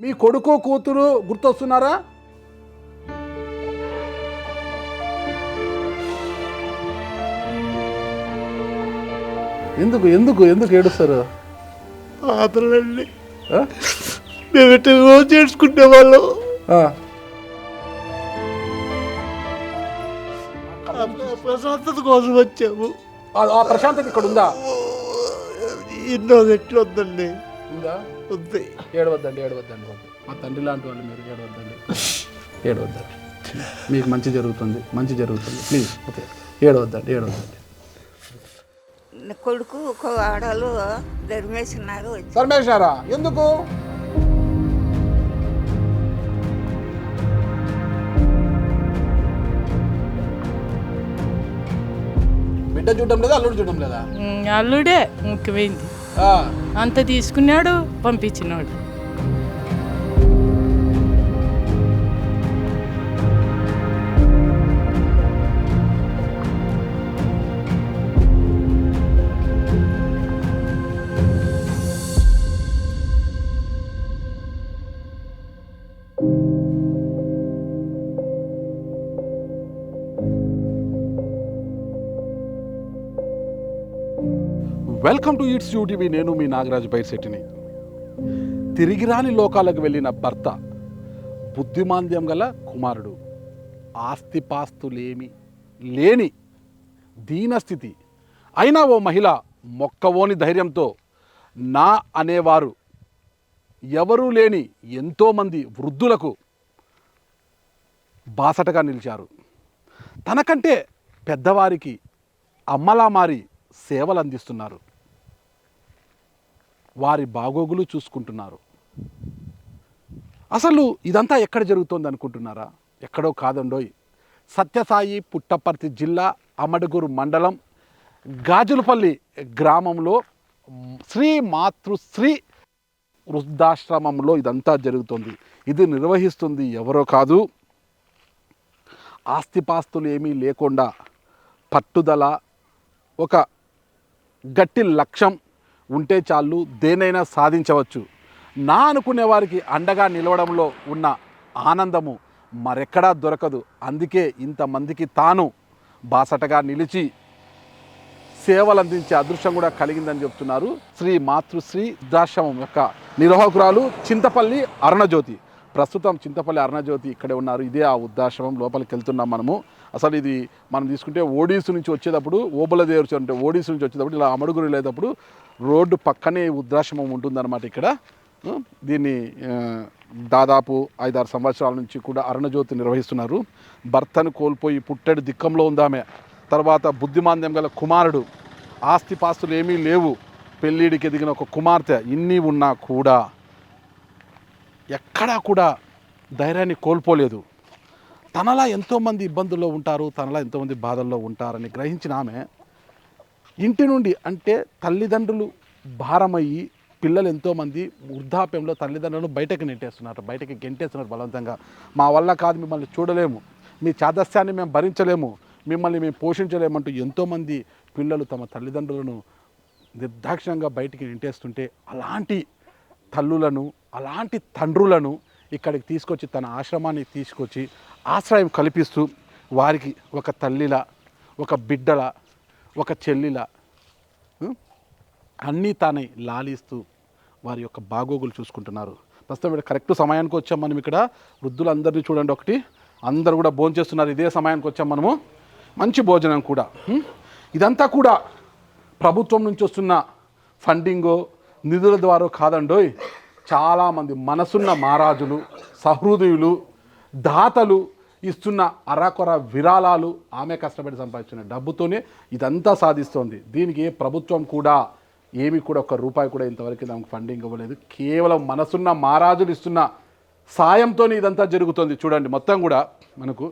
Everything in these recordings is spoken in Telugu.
మీ కొడుకు కూతురు గుర్తొస్తున్నారా? ఎందుకు ఎందుకు ఎందుకు ఏడుస్తారు? పాత్రలండి మేము ఎట్లా రోజు చేసుకునే వాళ్ళం. ప్రశాంతత కోసం వచ్చాము. ఆ ప్రశాంతత ఇక్కడ ఉందా? ఎన్నో ఎట్లు వద్దండి. ఉందా? వద్దు. ఏడవద్దండి, ఏడవద్దండి. మా తండ్రి లాంటి వాళ్ళు మీరు, ఏడవద్దండి, ఏడవద్దండి. మీకు మంచి జరుగుతుంది, మంచి జరుగుతుంది. ప్లీజ్ ఓకే, ఏడవద్దండి, ఏడవద్దండి. కొడుకు ఆడలు ధర్మేసినారు. ధర్మేశారా? ఎందుకు? బిడ్డ చూడడం లేదా, అల్లుడు చూడడం లేదా? అల్లుడే ముఖ్యమైంది. అంత తీసుకున్నాడు, పంపించినాడు. వెల్కమ్ టు ఈట్స్ యూటీవీ. నేను మీ నాగరాజు బైర్శెట్టిని. తిరిగి రాని లోకాలకు వెళ్ళిన భర్త, బుద్ధిమాంద్యం గల కుమారుడు, ఆస్తిపాస్తులేమి లేని దీనస్థితి అయినా ఓ మహిళ మొక్కవోని ధైర్యంతో నా అనేవారు ఎవరూ లేని ఎంతోమంది వృద్ధులకు బాసటగా నిలిచారు. తనకంటే పెద్దవారికి అమ్మలా మారి సేవలు అందిస్తున్నారు. వారి బాగోగులు చూసుకుంటున్నారు. అసలు ఇదంతా ఎక్కడ జరుగుతోంది అనుకుంటున్నారా? ఎక్కడో కాదండోయ్. సత్యసాయి పుట్టపర్తి జిల్లా అమడుగురు మండలం గాజులపల్లి గ్రామంలో శ్రీ మాతృశ్రీ వృద్ధాశ్రమంలో ఇదంతా జరుగుతుంది. ఇది నిర్వహిస్తుంది ఎవరో కాదు, ఆస్తిపాస్తులు ఏమీ లేకుండా పట్టుదల, ఒక గట్టి లక్ష్యం ఉంటే చాలు దేనైనా సాధించవచ్చు. నా అనుకునే వారికి అండగా నిలవడంలో ఉన్న ఆనందము మరెక్కడా దొరకదు. అందుకే ఇంతమందికి తాను బాసటగా నిలిచి సేవలు అందించే అదృష్టం కూడా కలిగిందని చెప్తున్నారు శ్రీ మాతృశ్రీ వృద్ధాశ్రమం యొక్క నిర్వాహకురాలు చింతపల్లి అరుణజ్యోతి. ప్రస్తుతం చింతపల్లి అరుణజ్యోతి ఇక్కడే ఉన్నారు. ఇదే ఆ వృద్ధాశ్రమం. లోపలికి వెళ్తున్నాం మనము. అసలు ఇది మనం తీసుకుంటే ఓడిసి నుంచి వచ్చేటప్పుడు, ఓబులదేవరు అంటే ఓడిసి నుంచి వచ్చేటప్పుడు ఇలా అమడుగురు వెళ్ళేటప్పుడు రోడ్డు పక్కనే వృద్ధాశ్రమం ఉంటుందన్నమాట ఇక్కడ. దీన్ని దాదాపు 5-6 సంవత్సరాల నుంచి కూడా అరుణజ్యోతి నిర్వహిస్తున్నారు. భర్తను కోల్పోయి పుట్టెడు దిక్కంలో ఉందామె. తర్వాత బుద్ధిమాంద్యం గల కుమారుడు, ఆస్తిపాస్తులు ఏమీ లేవు, పెళ్ళిడికి ఎదిగిన ఒక కుమార్తె. ఇన్ని ఉన్నా కూడా ఎక్కడా కూడా ధైర్యాన్ని కోల్పోలేదు. తనలా ఎంతోమంది ఇబ్బందుల్లో ఉంటారు, తనలా ఎంతోమంది బాధల్లో ఉంటారని గ్రహించిన ఆమె ఇంటి నుండి, అంటే తల్లిదండ్రులు భారమయ్యి పిల్లలు ఎంతోమంది వృద్ధాప్యంలో తల్లిదండ్రులను బయటకు నెట్టేస్తున్నారు, బయటకి గెంటేస్తున్నారు బలవంతంగా. మా వల్ల కాదు, మిమ్మల్ని చూడలేము, మీ చాదస్యాన్ని మేము భరించలేము, మిమ్మల్ని మేము పోషించలేమంటూ ఎంతోమంది పిల్లలు తమ తల్లిదండ్రులను నిర్దాక్షిణ్యంగా బయటికి నెట్టేస్తుంటే, అలాంటి తల్లులను, అలాంటి తండ్రులను ఇక్కడికి తీసుకొచ్చి తన ఆశ్రమానికి తీసుకొచ్చి ఆశ్రయం కల్పిస్తూ వారికి ఒక తల్లిలా, ఒక బిడ్డలా, ఒక చెల్లిలా అన్నీ తానే లాలిస్తూ వారి యొక్క బాగోగులు చూసుకుంటున్నారు. ప్రస్తుతం ఇక్కడ కరెక్ట్ సమయానికి వచ్చాం మనం. ఇక్కడ వృద్ధులందరినీ చూడండి, ఒకటి అందరూ కూడా భోజనం చేస్తున్నారు. ఇదే సమయానికి వచ్చాం మనము. మంచి భోజనం కూడా. ఇదంతా కూడా ప్రభుత్వం నుంచి వస్తున్న ఫండింగో నిధుల ద్వారా కాదండోయ్. చాలామంది మనసున్న మహారాజులు, సహృదయులు, దాతలు ఇస్తున్న అరాకొర విరాళాలు, ఆమె కష్టపడి సంపాదించిన డబ్బుతోనే ఇదంతా సాధిస్తోంది. దీనికి ఏ ప్రభుత్వం కూడా ఏమి కూడా ఒక్క రూపాయి కూడా ఇంతవరకు దానికి ఫండింగ్ ఇవ్వలేదు. కేవలం మనసున్న మహారాజులు ఇస్తున్న సాయంతో ఇదంతా జరుగుతుంది. చూడండి, మొత్తం కూడా మనకు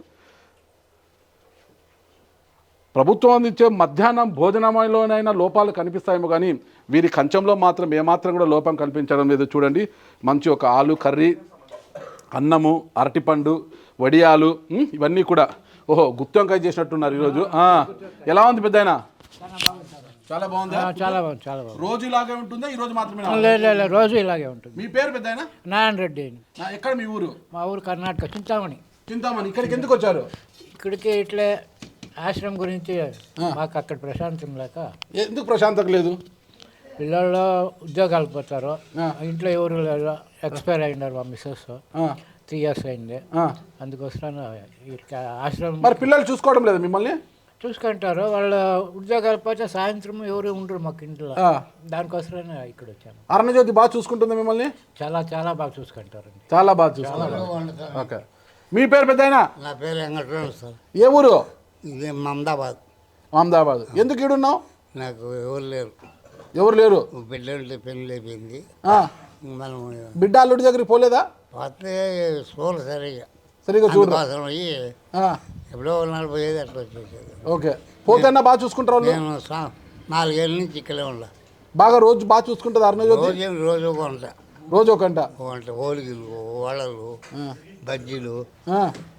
ప్రభుత్వం అందించే మధ్యాహ్నం భోజనంలోనైనా లోపాలు కనిపిస్తాయేమో, కానీ వీరి కంచంలో మాత్రం ఏమాత్రం కూడా లోపం కల్పించడం లేదు. చూడండి, మంచి ఒక ఆలు కర్రీ, అన్నము, అరటిపండు, వడియాలు, ఇవన్నీ కూడా. ఓహో, గుత్తి వంకాయ చేసినట్టున్నారు ఈరోజు. ఎలా ఉంది పెద్దాయన? చాలా బాగుందా? చాలా బాగుంది, చాలా బాగుంది. రోజు ఇలాగే ఉంటుందా, ఈ రోజు మాత్రమే? లేదు, రోజు ఇలాగే ఉంటుంది. మీ పేరు పెద్దాయన? నారాయణ రెడ్డి. ఎక్కడ మీ ఊరు? మా ఊరు కర్ణాటక, చింతామణి. చింతామణి. ఇక్కడికి ఎందుకు వచ్చారు? ఇక్కడికి ఇట్లే ఆశ్రమం గురించి మాకు అక్కడ ప్రశాంతం లేక. ఎందుకు ప్రశాంతత లేదు? పిల్లలు ఉద్యోగాలు పోతారు, ఇంట్లో ఎవరు లేరు, ఎక్స్పైర్ అయినారు మా మిస్సెస్, 3 years అయింది. అందుకోసం ఆశ్రమం. మరి పిల్లలు చూసుకోవడం లేదు మిమ్మల్ని? చూసుకుంటారు, వాళ్ళ ఉద్యోగాలు పోతే సాయంత్రం ఎవరు ఉండరు మాకు ఇంట్లో. దానికోసమే ఇక్కడ వచ్చాను. అరుణజ్యోతి బాగా చూసుకుంటుంది మిమ్మల్ని? చాలా చాలా బాగా చూసుకుంటారు. చాలా బాగా చూసుకుంటారు. ఓకే. మీ పేరు పెద్దాయన? నా పేరు వెంకటరావు సార్. ఏ ఊరు? ఇది మమదాబాద్. అహ్మదాబాద్. ఎందుకు ఈడున్నావు? నాకు ఎవరు లేరు. ఎవరు లేరు? బిడ్డలు పెళ్ళి అయిపోయింది. మనం బిడ్డ అల్లుడి దగ్గరికి పోలేదా? పోతే చూడు సరిగా చూడు. అందుకోసం అయ్యి ఎప్పుడో 40 ఏళ్ళు అట్లా వచ్చేసేది. ఓకే. పోతేనా బాగా చూసుకుంటారు వాళ్ళు? నేను 4 ఏళ్ళ నుంచి ఇక్కడే ఉండా. బాగా రోజు బాగా చూసుకుంటుంది అరుణజ్యోతి? రోజు ఒక వంట. రోజు ఒక గంట వంట, ఓలిగిలు, వడలు, బజ్జీలు,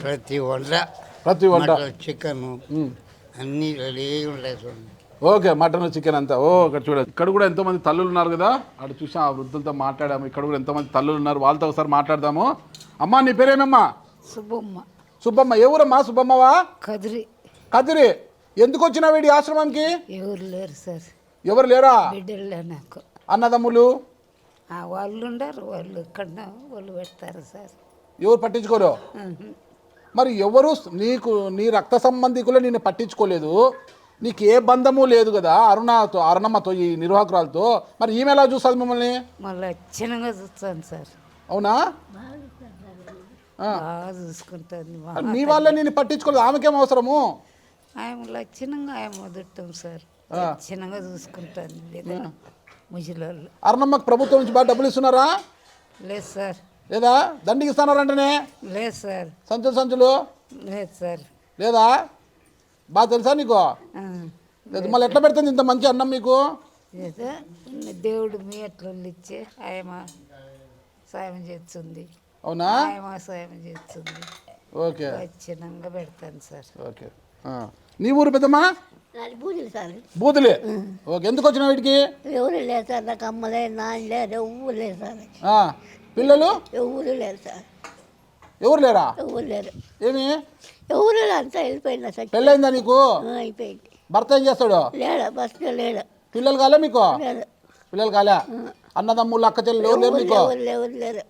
ప్రతి వంట చికెన్ అన్నీ రెడీ ఉంటాయి చూడండి. ఓకే. మటన్ చికెన్ అంతా. ఓ ఇక్కడ చూడండి. ఇక్కడ కూడా ఎంతోమంది తల్లులు ఉన్నారు కదా, అటు చూసాం, ఆ వృద్ధులతో మాట్లాడాము. ఇక్కడ కూడా ఎంతోమంది తల్లులు ఉన్నారు, వాళ్ళతో ఒకసారి మాట్లాడదాము. అమ్మా నీ పేరేమమ్మా? సుబ్బమ్మ. సుబ్బమ్మ. ఎవరమ్మా సుబ్బమ్మవా? కదిరి. కదిరి. ఎందుకు వచ్చినావు వీడి ఆశ్రమానికి? ఎవరు లేరు సార్. ఎవరు లేరా? బిడ్డలు లేరు నాకు. అన్నదమ్ములు? వాళ్ళు ఉండరు, వాళ్ళు ఇక్కడ వాళ్ళు పెడతారు సార్. ఎవరు పట్టించుకోరు? మరి ఎవరు నీకు నీ రక్త సంబంధికులు నిన్ను పట్టించుకోలేదు, నీకు ఏ బంధము లేదు కదా అరుణమ్మతో, ఈ నిర్వాహకురాలతో. మరి ఈమె ఎలా చూస్తుంది మిమ్మల్ని? మళ్ళీ చిన్నగా చూస్తాను సార్. అవునా? బాగా చూసుకుంటుంది. మీ వాళ్ళే నేను పట్టించుకోలేదు, ఆమెకేం అవసరము? ఆయన లక్షణంగా ఆయన మొదటం సార్, చిన్నగా చూసుకుంటాను. లేదా ముసలోళ్ళు. అరుణమ్మకి ప్రభుత్వం నుంచి బాగా డబ్బులు ఇస్తున్నారా? లేదు సార్. లేదా దండికి ఇస్తున్నారంటేనే? లేదు సార్. సంచులు లేదు సార్. లేదా? బాగా తెలుసా నీకు? లేదు. మళ్ళీ ఎట్లా పెడుతుంది ఇంత మంచి అన్నం మీకు? ఏదో దేవుడు మీ ఎట్లా ఇచ్చే ఆయమ సాయం చేస్తుంది. అవునా? ఆయమ సాయం చేస్తుంది. ఓకే. చిన్నగా పెడతాను సార్. ఓకే. నీ ఊరు పెద్దమ్మా? బూతులు సార్. బూతులే. ఓకే. ఎందుకు వచ్చిన వీటికి? ఎవరు లేదు సార్, నాకు అమ్మలే నాన్న లేదు, ఎవరు లేదు సార్. పిల్లలు? ఎవరు లేరు సార్. ఎవరు లేరా? ఎవరు లేరు. ఏమి? ఎవరు అంతా వెళ్ళిపోయిందా సార్. పెళ్ళయిందా నీకు? అయిపోయింది. భర్త ఏం చేస్తాడు? లేడా, బస్సులో లేడు. పిల్లలు కాలే మీకు? లేదు. పిల్లలు కాలే? అన్నదమ్ముళ్ళు అక్క చెల్లెలు ఎవరు లేరు మీకు? ఎవరు లేరు.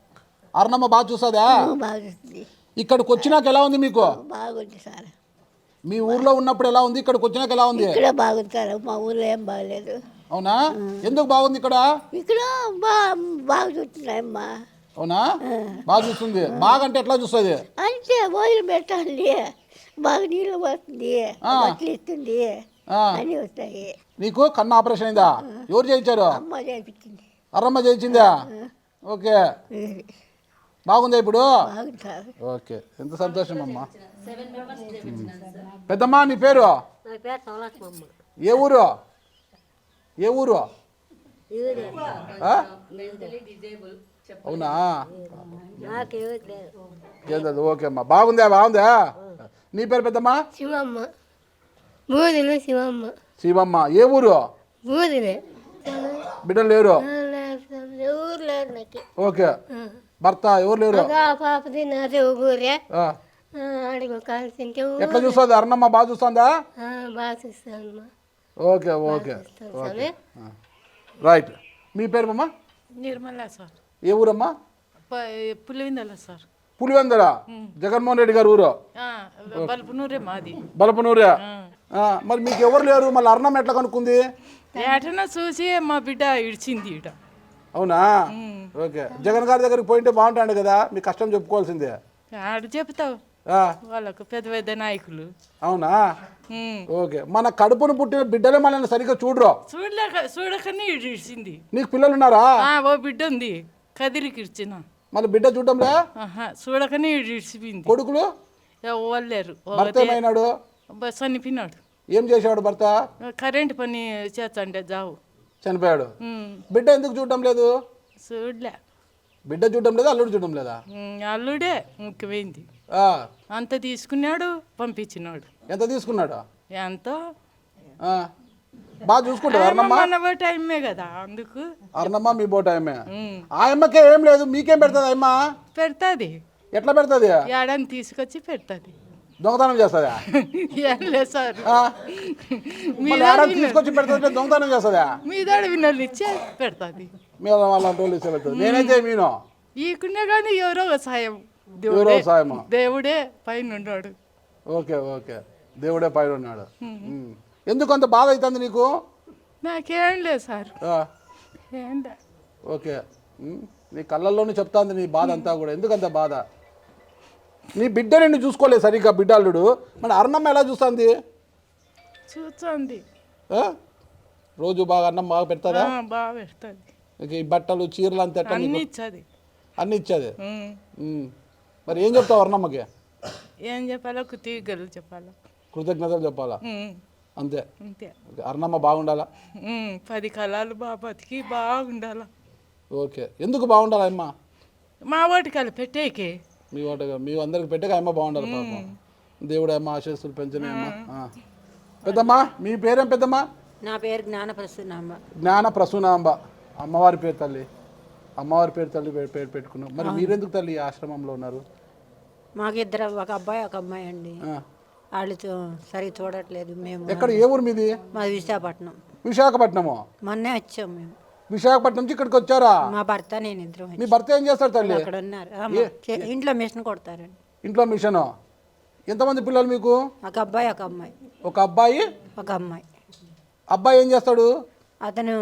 అరుణమ్మ బాగా చూస్తుందా? బాగుంది. ఇక్కడికి వచ్చినాక ఎలా ఉంది మీకు? బాగుంది సార్. మీ ఊర్లో ఉన్నప్పుడు ఎలా ఉంది, ఇక్కడికి వచ్చినాక ఎలా ఉంది? ఇక్కడ బాగుంది సార్, మా ఊర్లో ఏం బాగలేదు. అవునా? ఎందుకు బాగుంది ఇక్కడ? ఇక్కడ బాగా చూస్తున్నాయమ్మా. అవునా? బాగా చూస్తుంది. బాగా అంటే ఎట్లా చూస్తుంది? అంటే భోజనం పెట్టాలి, బాగా నీళ్ళు పోస్తుంది, బట్టలు ఇస్తుంది, అన్నీ వస్తాయి. నీకు కన్ను ఆపరేషన్ అయిందా? ఎవరు చేయించారు? అమ్మ చేయించింది. అరమ్మ చేయించిందా? ఓకే. బాగుందా ఇప్పుడు? బాగుంది సార్. ఓకే. ఎంత సంతోషం అమ్మా. పెద్దమ్మా నీ పేరు? నా పేరు సౌలక్ష్మమ్మ. ఏ ఊరు? ఏ ఊరు? అవునా? నాకేదో ఓకే అమ్మా. బాగుందా? బాగుందా? నీ పేరు పెద్దమ్మా? శివమ్మ. బూదిలే శివమ్మ. శివమ్మ. ఏ ఊరు? బూదిలే. బిడ్డలు లేరు? ఎవరు లేరు నాకు. ఓకే. భర్త ఎవరు లేరు? పాపది నాది ఊరే. అడిగి కాల్సింటే ఎట్లా చూస్తుంది అరుణమ్మ? బాగా చూస్తుందా? బాగా చూస్తాను. ఓకే. ఓకే. రైట్. మీ పేరు అమ్మా? నిర్మలా సార్. ఏ ఊరమ్మా? పులివిందల సార్. పులివెందల. జగన్మోహన్ రెడ్డి గారు ఊరు? బల్పనూరే మాది. బలపనూరే. మరి మీకు ఎవరు లేరు, మళ్ళీ అరుణమ్మ ఎట్లా కనుక్కుంది? ఏటన్నా చూసి మా బిడ్డ ఇడిచింది ఈడ. అవునా? ఓకే. జగన్ గారి దగ్గరికి పోయింటే బాగుంటాడు కదా, మీ కష్టం చెప్పుకోవాల్సిందే. ఆడు చెప్తావు వాళ్ళకు పెద్ద పెద్ద నాయకులు. అవునా? ఓకే. మన కడుపును పుట్టిన బిడ్డలే మనల్ని సరిగ్గా చూడరు. చూడకనే ఇడిచింది. నీకు పిల్లలు ఉన్నారా? ఓ బిడ్డ ఉంది, కదిరికి ఇచ్చిన. మళ్ళీ బిడ్డ చూడడంలే? చూడకనే ఇడిచిపోయింది. కొడుకులు? ఎవరు లేరు. భర్త ఏమైనాడు? చనిపోయినాడు. ఏం చేసాడు భర్త? కరెంట్ పని చేస్తాండే జావు. చనిపోయాడు. బిడ్డ ఎందుకు చూడడం లేదు? చూడలే. బిడ్డ చూడడం లేదా, అల్లుడు చూడడం లేదా? అల్లుడే ముఖ్యమైంది. అంత తీసుకున్నాడు, పంపించినాడు. ఎంత తీసుకున్నాడు? ఎంతో బాగా చూసుకుంటారు అర్ణమ్మ? మన టైమే కదా అందుకు అర్ణమ్మ మీ బోట ఆమె. ఆ అమ్మకే ఏం లేదు, మీకేం పెడుతుంది అమ్మ? పెడతాది. ఎట్లా పెడుతుంది? ఏడాన్ని తీసుకొచ్చి పెడతాది. దొంగతనం చేస్తుందా? ఏం లేదు సార్, మళ్ళీ ఏడాది తీసుకొచ్చి పెడుతుంటే దొంగతనం చేస్తుందా? మీదాడ విన్నోళ్ళు ఇచ్చే పెడతాది. మీద వాళ్ళ టోళ్ళు ఇచ్చే పెడుతుంది. నేనైతే మీను ఈకునే కానీ ఎవరో ఒక సాయం, ఎవరో సాయమా? దేవుడే పైన ఉన్నాడు. ఓకే ఓకే, దేవుడే పైన ఉన్నాడు. ఎందుకు అంత బాధ అవుతుంది నీకు? నాకేం లేదు సార్, ఆ, ఏం లేదు. ఓకే. నీ కళ్ళల్లోనే చెప్తాంది నీ బాధ అంతా కూడా. ఎందుకంత బాధ? నీ బిడ్డ నిన్ను చూసుకోలేదు సరిగ్గా, బిడ్డల్లుడు. మరి అర్ణమ్మ ఎలా చూస్తుంది? చూస్తుంది, రోజు బాగా అన్నం బాగా పెడతారా? బాగా పెడుతుంది. ఈ బట్టలు చీరలు అంతా ఎట్లా అన్ని నీకు? ఇచ్చది. అన్ని ఇచ్చేది. మరి ఏం చెప్తావు అర్ణమ్మకి? ఏం చెప్పాలో తీగలు చెప్పాలా, కృతజ్ఞతలు చెప్పాలా? అంతే. అంతే. ఓకే. అర్ణమ్మ బాగుండాలా? 10 కాలాలు బాబతికి బాగుండాలా. ఓకే. ఎందుకు బాగుండాలా అమ్మ? మా ఓటికాలు పెట్టేకి మీ వాటగా మీ అందరికి పెట్టక అమ్మ బాగుండాలి పాపం. దేవుడు అమ్మ ఆశీస్సులు పెంచనే అమ్మ. పెద్దమ్మా మీ పేరేం పెద్దమ్మా? నా పేరు జ్ఞానప్రసూనాంబ. జ్ఞాన ప్రసూనాంబ. అమ్మవారి పేరు తల్లి, అమ్మవారి పేరు తల్లి పేరు పెట్టుకున్నాం. మరి మీరెందుకు తల్లి ఈ ఆశ్రమంలో ఉన్నారు? మాకు ఇద్దరు, ఒక అబ్బాయి ఒక అమ్మాయి అండి. వాళ్ళు సరిగ్గా చూడట్లేదు. మేము ఎక్కడ, ఏ ఊరు మీది? మాది విశాఖపట్నం. విశాఖపట్నము. మొన్నే వచ్చాం మేము. విశాఖపట్నం నుంచి ఇక్కడికి వచ్చారా? మా భర్త నేను ఇద్దరం మీ భర్త ఏం చేస్తారు తల్లి? అక్కడ ఉన్నారు. ఇంట్లో మిషన్ కొడతారండి. ఇంట్లో మిషన్. ఎంతమంది పిల్లలు మీకు? ఒక అబ్బాయి ఒక అమ్మాయి. ఒక అబ్బాయి ఒక అమ్మాయి. అబ్బాయి ఏం చేస్తాడు? అతను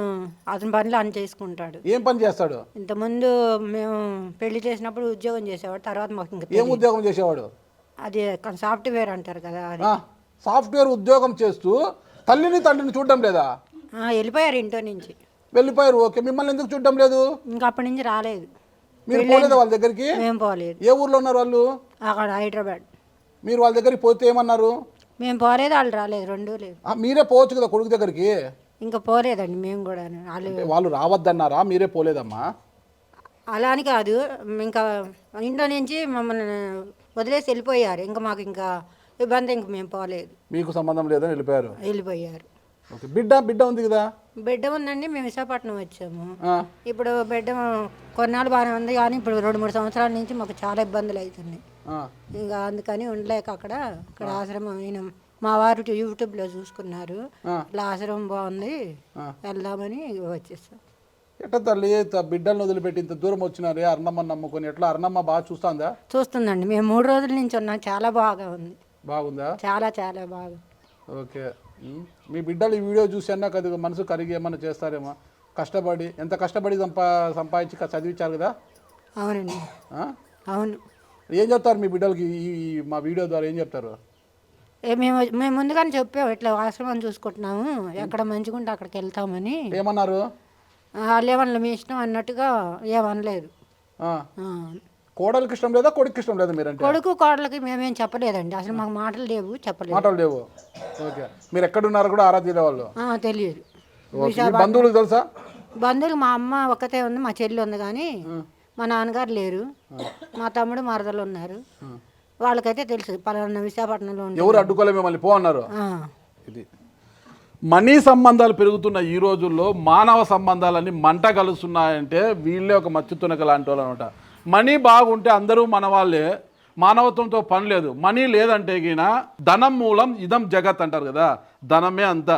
పనులు అని చేసుకుంటాడు. ఏం పని చేస్తాడు? ఇంతకుముందు మేము పెళ్లి చేసినప్పుడు ఉద్యోగం చేసేవాడు. తర్వాత మాకు ఇంకా ఏం ఉద్యోగం చేసేవాడు? అది సాఫ్ట్వేర్ అంటారు కదా అది. సాఫ్ట్వేర్ ఉద్యోగం చేస్తూ తల్లిని తండ్రిని చూడడం లేదా? వెళ్ళిపోయారు ఇంట్లో నుంచి. వెళ్ళిపోయారు. ఓకే. మిమ్మల్ని ఎందుకు చూడడం లేదు? ఇంకా అప్పటి నుంచి రాలేదు. మీరు పోలేదు వాళ్ళ దగ్గరికి? మేము పోలేదు. ఏ ఊర్లో ఉన్నారు వాళ్ళు? అక్కడ హైదరాబాద్. మీరు వాళ్ళ దగ్గరికి పోతే ఏమన్నారు? మేము పోలేదు, వాళ్ళు రాలేదు, రెండూ లేదు. మీరే పోవచ్చు కదా కొడుకు దగ్గరికి. ఇంకా పోలేదండి మేము కూడా. వాళ్ళు రావద్దన్నారా? మీరే పోలేదమ్మా? అలా అని కాదు, ఇంకా ఇంట్లో నుంచి మమ్మల్ని వదిలేసి వెళ్ళిపోయారు. ఇంకా మాకు ఇంకా ఇబ్బంది, ఇంక మేము పోలేదు. మీకు సంబంధం లేదని వెళ్ళిపోయారు. ఓకే. బిడ్డ ఉంది కదా? బిడ్డ ఉందండి. మేము విశాఖపట్నం వచ్చాము. ఇప్పుడు బిడ్డ కొన్నాళ్ళు బాగానే ఉంది, కానీ ఇప్పుడు 2-3 సంవత్సరాల నుంచి మాకు చాలా ఇబ్బందులు అవుతున్నాయి. ఇంకా అందుకని ఉండలేక అక్కడ ఆశ్రమం మా వారు యూట్యూబ్లో చూసుకున్నారు. ఇట్లా ఆశ్రమం బాగుంది, వెళ్దామని వచ్చేస్తాం. ఎట్లా తల్లి బిడ్డలను వదిలిపెట్టి ఇంత దూరం వచ్చినారే అర్ణమ్మ నమ్ముకొని? ఎట్లా అర్ణమ్మ బాగా చూస్తుందా? చూస్తుందండి. మేము 3 రోజుల నుంచి ఉన్నాం. చాలా బాగా ఉంది. బాగుందా? చాలా చాలా బాగా. ఓకే. మీ బిడ్డలు ఈ వీడియో చూసి అన్నా కదా మనసు కరిగి ఏమన్నా చేస్తారేమో? కష్టపడి ఎంత కష్టపడి సంపాదించి చదివించారు కదా? అవునండి. అవును. ఏం చెప్తారు మీ బిడ్డలకి ఈ మా వీడియో ద్వారా? ఏం చెప్తారు? మేము ముందుగానే చెప్పాము, ఇట్లా ఆశ్రమం చూసుకుంటున్నాము, ఎక్కడ మంచిగా ఉంటే అక్కడికి వెళ్తామని. ఏమన్నారు? వాళ్ళు ఏమన్నా మీ ఇష్టం అన్నట్టుగా ఏమనలేదు. కోడలికి ఇష్టం లేదా, కొడుకు ఇష్టం లేదా? మీరంటే కొడుకు కోడలకి మేమేం చెప్పలేదండి. అసలు మాకు మాటలు లేవు, చెప్పలేదు. మాటలు లేవు. ఓకే. మీరు ఎక్కడున్నారు కూడా ఆరాధ్యులే వాళ్ళు? తెలియదు. బంధువులు తెలుసా? బంధువులు మా అమ్మ ఒక్కతే ఉంది, మా చెల్లి ఉంది, కానీ మా నాన్నగారు లేరు. మా తమ్ముడు మరదలు ఉన్నారు. వాళ్ళకైతే తెలుసు పలానా విశాఖపట్నంలో. ఎవరు అడ్డుకోలే మిమ్మల్ని పో అన్నారు? ఇది మనీ సంబంధాలు పెరుగుతున్న ఈ రోజుల్లో మానవ సంబంధాలన్నీ మంట కలుస్తున్నాయంటే వీళ్ళే ఒక మచ్చుతునక లాంటి వాళ్ళు అనమాట. మనీ బాగుంటే అందరూ మన వాళ్ళే, మానవత్వంతో పని లేదు. మనీ లేదంటే గిన ధనం మూలం ఇదం జగత్ అంటారు కదా, ధనమే అంత,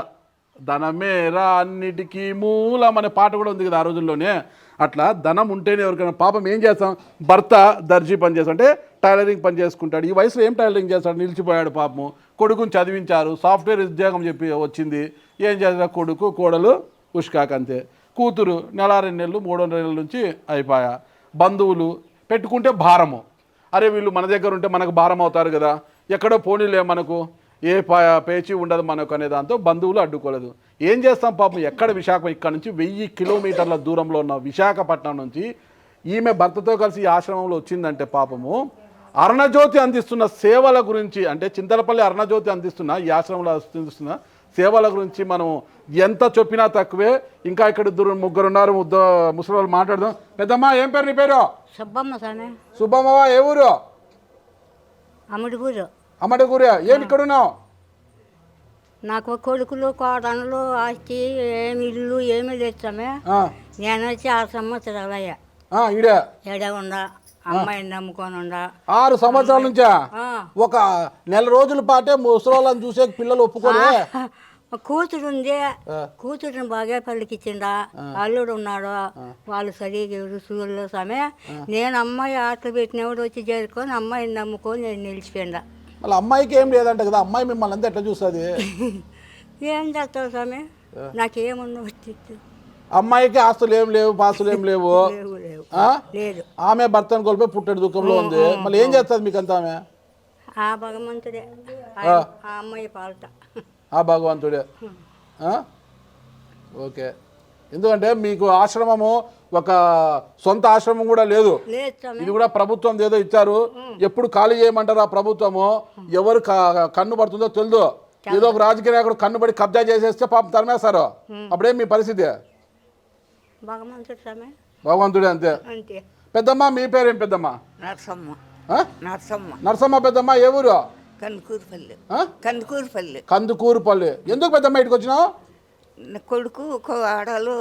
ధనమే రా అన్నిటికీ మూలం అనే పాట కూడా ఉంది కదా ఆ రోజుల్లోనే. అట్లా ధనం ఉంటేనే ఎవరికైనా. పాపం ఏం చేస్తాం, భర్త దర్జీ పని చేస్తాం అంటే టైలరింగ్ పని చేసుకుంటాడు. ఈ వయసులో ఏం టైలరింగ్ చేస్తాడు? నిలిచిపోయాడు పాపము. కొడుకుని చదివించారు, సాఫ్ట్వేర్ ఉద్యోగం చెప్పి వచ్చింది. ఏం చేస్తారు? కొడుకు కోడలు ఉష్కాకంతే. కూతురు 1-2 నెలలు 3 నెలల నుంచి అయిపోయా. బంధువులు పెట్టుకుంటే భారము. అరే వీళ్ళు మన దగ్గర ఉంటే మనకు భారం అవుతారు కదా, ఎక్కడో పోనీలే మనకు ఏ పేచి ఉండదు మనకు అనే దాంతో బంధువులు అడ్డుకోలేదు. ఏం చేస్తాం పాపం? ఎక్కడ విశాఖపట్నం ఇక్కడ నుంచి 1000 కిలోమీటర్ల దూరంలో ఉన్న విశాఖపట్నం నుంచి ఈమె భర్తతో కలిసి ఈ ఆశ్రమంలో వచ్చిందంటే పాపము అరుణజ్యోతి అందిస్తున్న సేవల గురించి, అంటే చింతలపల్లి అరుణజ్యోతి అందిస్తున్న ఈ ఆశ్రమంలో అందిస్తున్న సేవల గురించి మనం ఎంత చెప్పినా తక్కువే. ఇంకా ఇక్కడ 2-3 ఉన్నారు ముసలి వాళ్ళు, మాట్లాడదాం. పెద్దమ్మా ఏం పేరు నీ పేరు? సుబ్బమ్మ స్వామి. సుబ్బమ్మ. ఏ ఊరు? అమ్మడిపూరు. అమ్మడిగూరే. ఏమి ఇక్కడ ఉన్నావు? నాకు కొడుకులు కోడళ్ళు ఆస్తి ఏమి ఇల్లు ఏమీ తెచ్చామే నేను వచ్చి 6 సంవత్సరాలు అయ్యా ఈడే ఎడ ఉండా అమ్మాయిని నమ్ముకొని ఉండా 6 సంవత్సరాల నుంచా ఒక నెల రోజుల పాటే ముసలోళ్ళని చూసే పిల్లలు ఒప్పుకోలే కూతురు ఉంది కూతురుని బాగా పలికిచ్చిండా అల్లుడు ఉన్నాడు వాళ్ళు సరిగా రుసుగుల్లో సమే నేను అమ్మాయి ఆటలు పెట్టినప్పుడు వచ్చి చేరుకొని అమ్మాయిని నమ్ముకొని నేను నిలిచిపోయిండా మళ్ళీ అమ్మాయికి ఏం లేదంట కదా అమ్మాయి మిమ్మల్ని అంతా ఎట్లా చూస్తుంది ఏం చేస్తావు సమే నాకేమన్నా వచ్చింది అమ్మాయికి ఆస్తులు ఏం లేవు పాస్తులు ఏం లేవు లేదు ఆమె భర్తను కోల్పోయి పుట్టెడు దుఃఖంలో ఉంది మళ్ళీ ఏం చేస్తుంది మీకు అంతా ఆమె ఆ భగవంతుడే ఆ అమ్మాయి పాలట ఆ భగవంతుడే ఓకే ఎందుకంటే మీకు ఆశ్రమము ఒక సొంత ఆశ్రమం కూడా లేదు ఇది కూడా ప్రభుత్వం ఏదో ఇచ్చారు ఎప్పుడు ఖాళీ చేయమంటారు ఆ ప్రభుత్వము ఎవరు కన్ను పడుతుందో తెలియదు ఏదో ఒక రాజకీయ నాయకుడు కన్ను పడి కబ్జా చేసేస్తే పాపం తరిమేస్తారు అప్పుడేం మీ పరిస్థితి భగవంతుడే అంతే పెద్దమ్మ మీ పేరేం పెద్దమ్మ నరసమ్మ పెద్దమ్మ ఏ ఊరు కందుకూరుపల్లి ఎందుకు పెద్దమ్మ ఇటుకు వచ్చినావు కొడుకు ఆడలు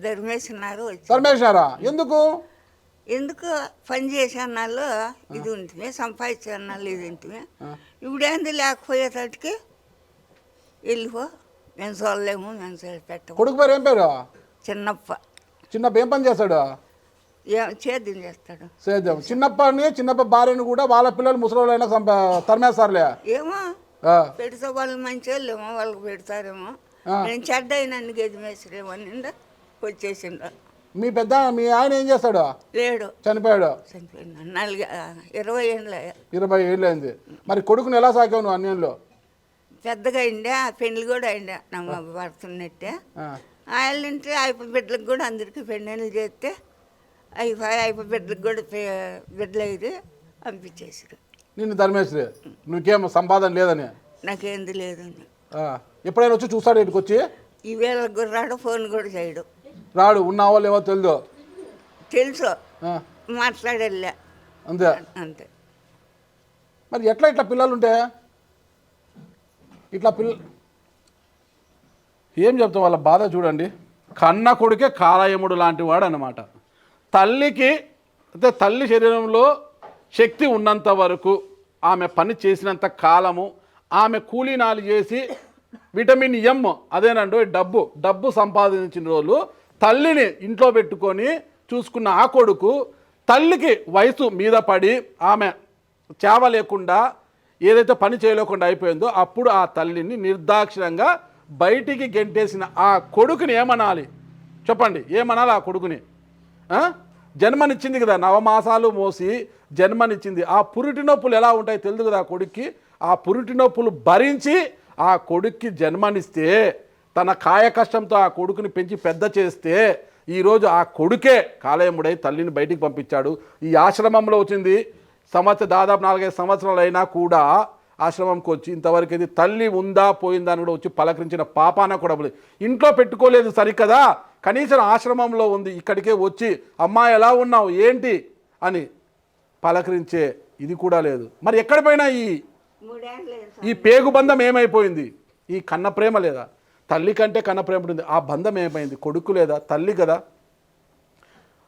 ధర్మేసినారు ధర్మేసినారా ఎందుకు పని చేసే అన్నాళ్ళు ఇది ఉంటుంది సంపాదించే అన్నాళ్ళు ఇది ఉంటుంది ఇప్పుడేంది లేకపోయేటట్టుకి వెళ్ళిపో మేము చూడలేము మేము పెట్టము కొడుకు పేరు ఏం పేరు చిన్నప్ప ఏం పని చేస్తాడు సేద్యం చేస్తాడు చిన్నప్ప భార్యను కూడా వాళ్ళ పిల్లలు ముసలిైనా తరిమేస్తారులే ఏమో పెడితే వాళ్ళు మంచి వాళ్ళేమో వాళ్ళకి పెడతారేమో నేను చెడ్డ అయినాన్ని గది మేసరేమో నిండా వచ్చేసిండు మీ ఆయన ఏం చేస్తాడు లేడు చనిపోయాడు 20 ఏళ్ళు 20 ఏళ్ళు అయింది మరి కొడుకుని ఎలా సాగావు నువ్వు అన్యంలో పెద్దగా అయిందా పెళ్లి కూడా అయిందా నా పడుతున్నట్టే వాళ్ళంటే అయిపోయి బిడ్డలకు కూడా అందరికీ పెళ్ళిళ్ళు చేస్తే అయిపోయి బిడ్డలకు కూడా బిడ్డలు అయితే పంపించేసారు నిన్ను ధర్మేశ్వరి నువ్వేం సంపాదన లేదని నాకేంది లేదని ఎప్పుడైనా వచ్చి చూస్తాడు ఇటుకు వచ్చి ఈవేళ గుర్రాడు ఫోన్ కూడా చేయడు రాడు ఉన్నావో లేవో తెలుసు మాట్లాడేళ్ళా అంతే మరి ఇట్లా పిల్లలు ఉంటే ఏం చెప్తాం వాళ్ళ బాధ చూడండి కన్న కొడుకే కాలయముడు లాంటి వాడు అన్నమాట తల్లికి అంటే తల్లి శరీరంలో శక్తి ఉన్నంత వరకు ఆమె పని చేసినంత కాలము ఆమె కూలీనాలు చేసి విటమిన్ ఎం అదేనండి డబ్బు సంపాదించిన రోజులు తల్లిని ఇంట్లో పెట్టుకొని చూసుకున్న ఆ కొడుకు తల్లికి వయసు మీద పడి ఆమె చేవ లేకుండా ఏదైతే పని చేయలేకుండా అయిపోయిందో అప్పుడు ఆ తల్లిని నిర్దాక్షిణ్యంగా బయటికి గెంటేసిన ఆ కొడుకుని ఏమనాలి చెప్పండి ఏమనాలి ఆ కొడుకుని జన్మనిచ్చింది కదా 9 మాసాలు మోసి జన్మనిచ్చింది ఆ పురిటి నొప్పులు ఎలా ఉంటాయి తెలుసు కదా ఆ కొడుక్కి ఆ పురిటి నొప్పులు భరించి ఆ కొడుక్కి జన్మనిస్తే తన కాయ కష్టంతో ఆ కొడుకుని పెంచి పెద్ద చేస్తే ఈరోజు ఆ కొడుకే కాలయముడై తల్లిని బయటికి పంపించాడు ఈ ఆశ్రమంలో వచ్చింది దాదాపు 4-5 సంవత్సరాలు అయినా కూడా ఆశ్రమంకి వచ్చి ఇంతవరకు ఇది తల్లి ఉందా పోయిందా అని కూడా వచ్చి పలకరించిన పాపాన కూడా ఇంట్లో పెట్టుకోలేదు సరికదా కనీసం ఆశ్రమంలో ఉంది ఇక్కడికే వచ్చి అమ్మా ఎలా ఉన్నావు ఏంటి అని పలకరించే ఇది కూడా లేదు మరి ఎక్కడ పోయినా ఈ పేగు బంధం ఏమైపోయింది ఈ కన్న ప్రేమ లేదా తల్లి కంటే కన్న ప్రేమ ఉంటుంది ఆ బంధం ఏమైంది కొడుకు లేదా తల్లి కదా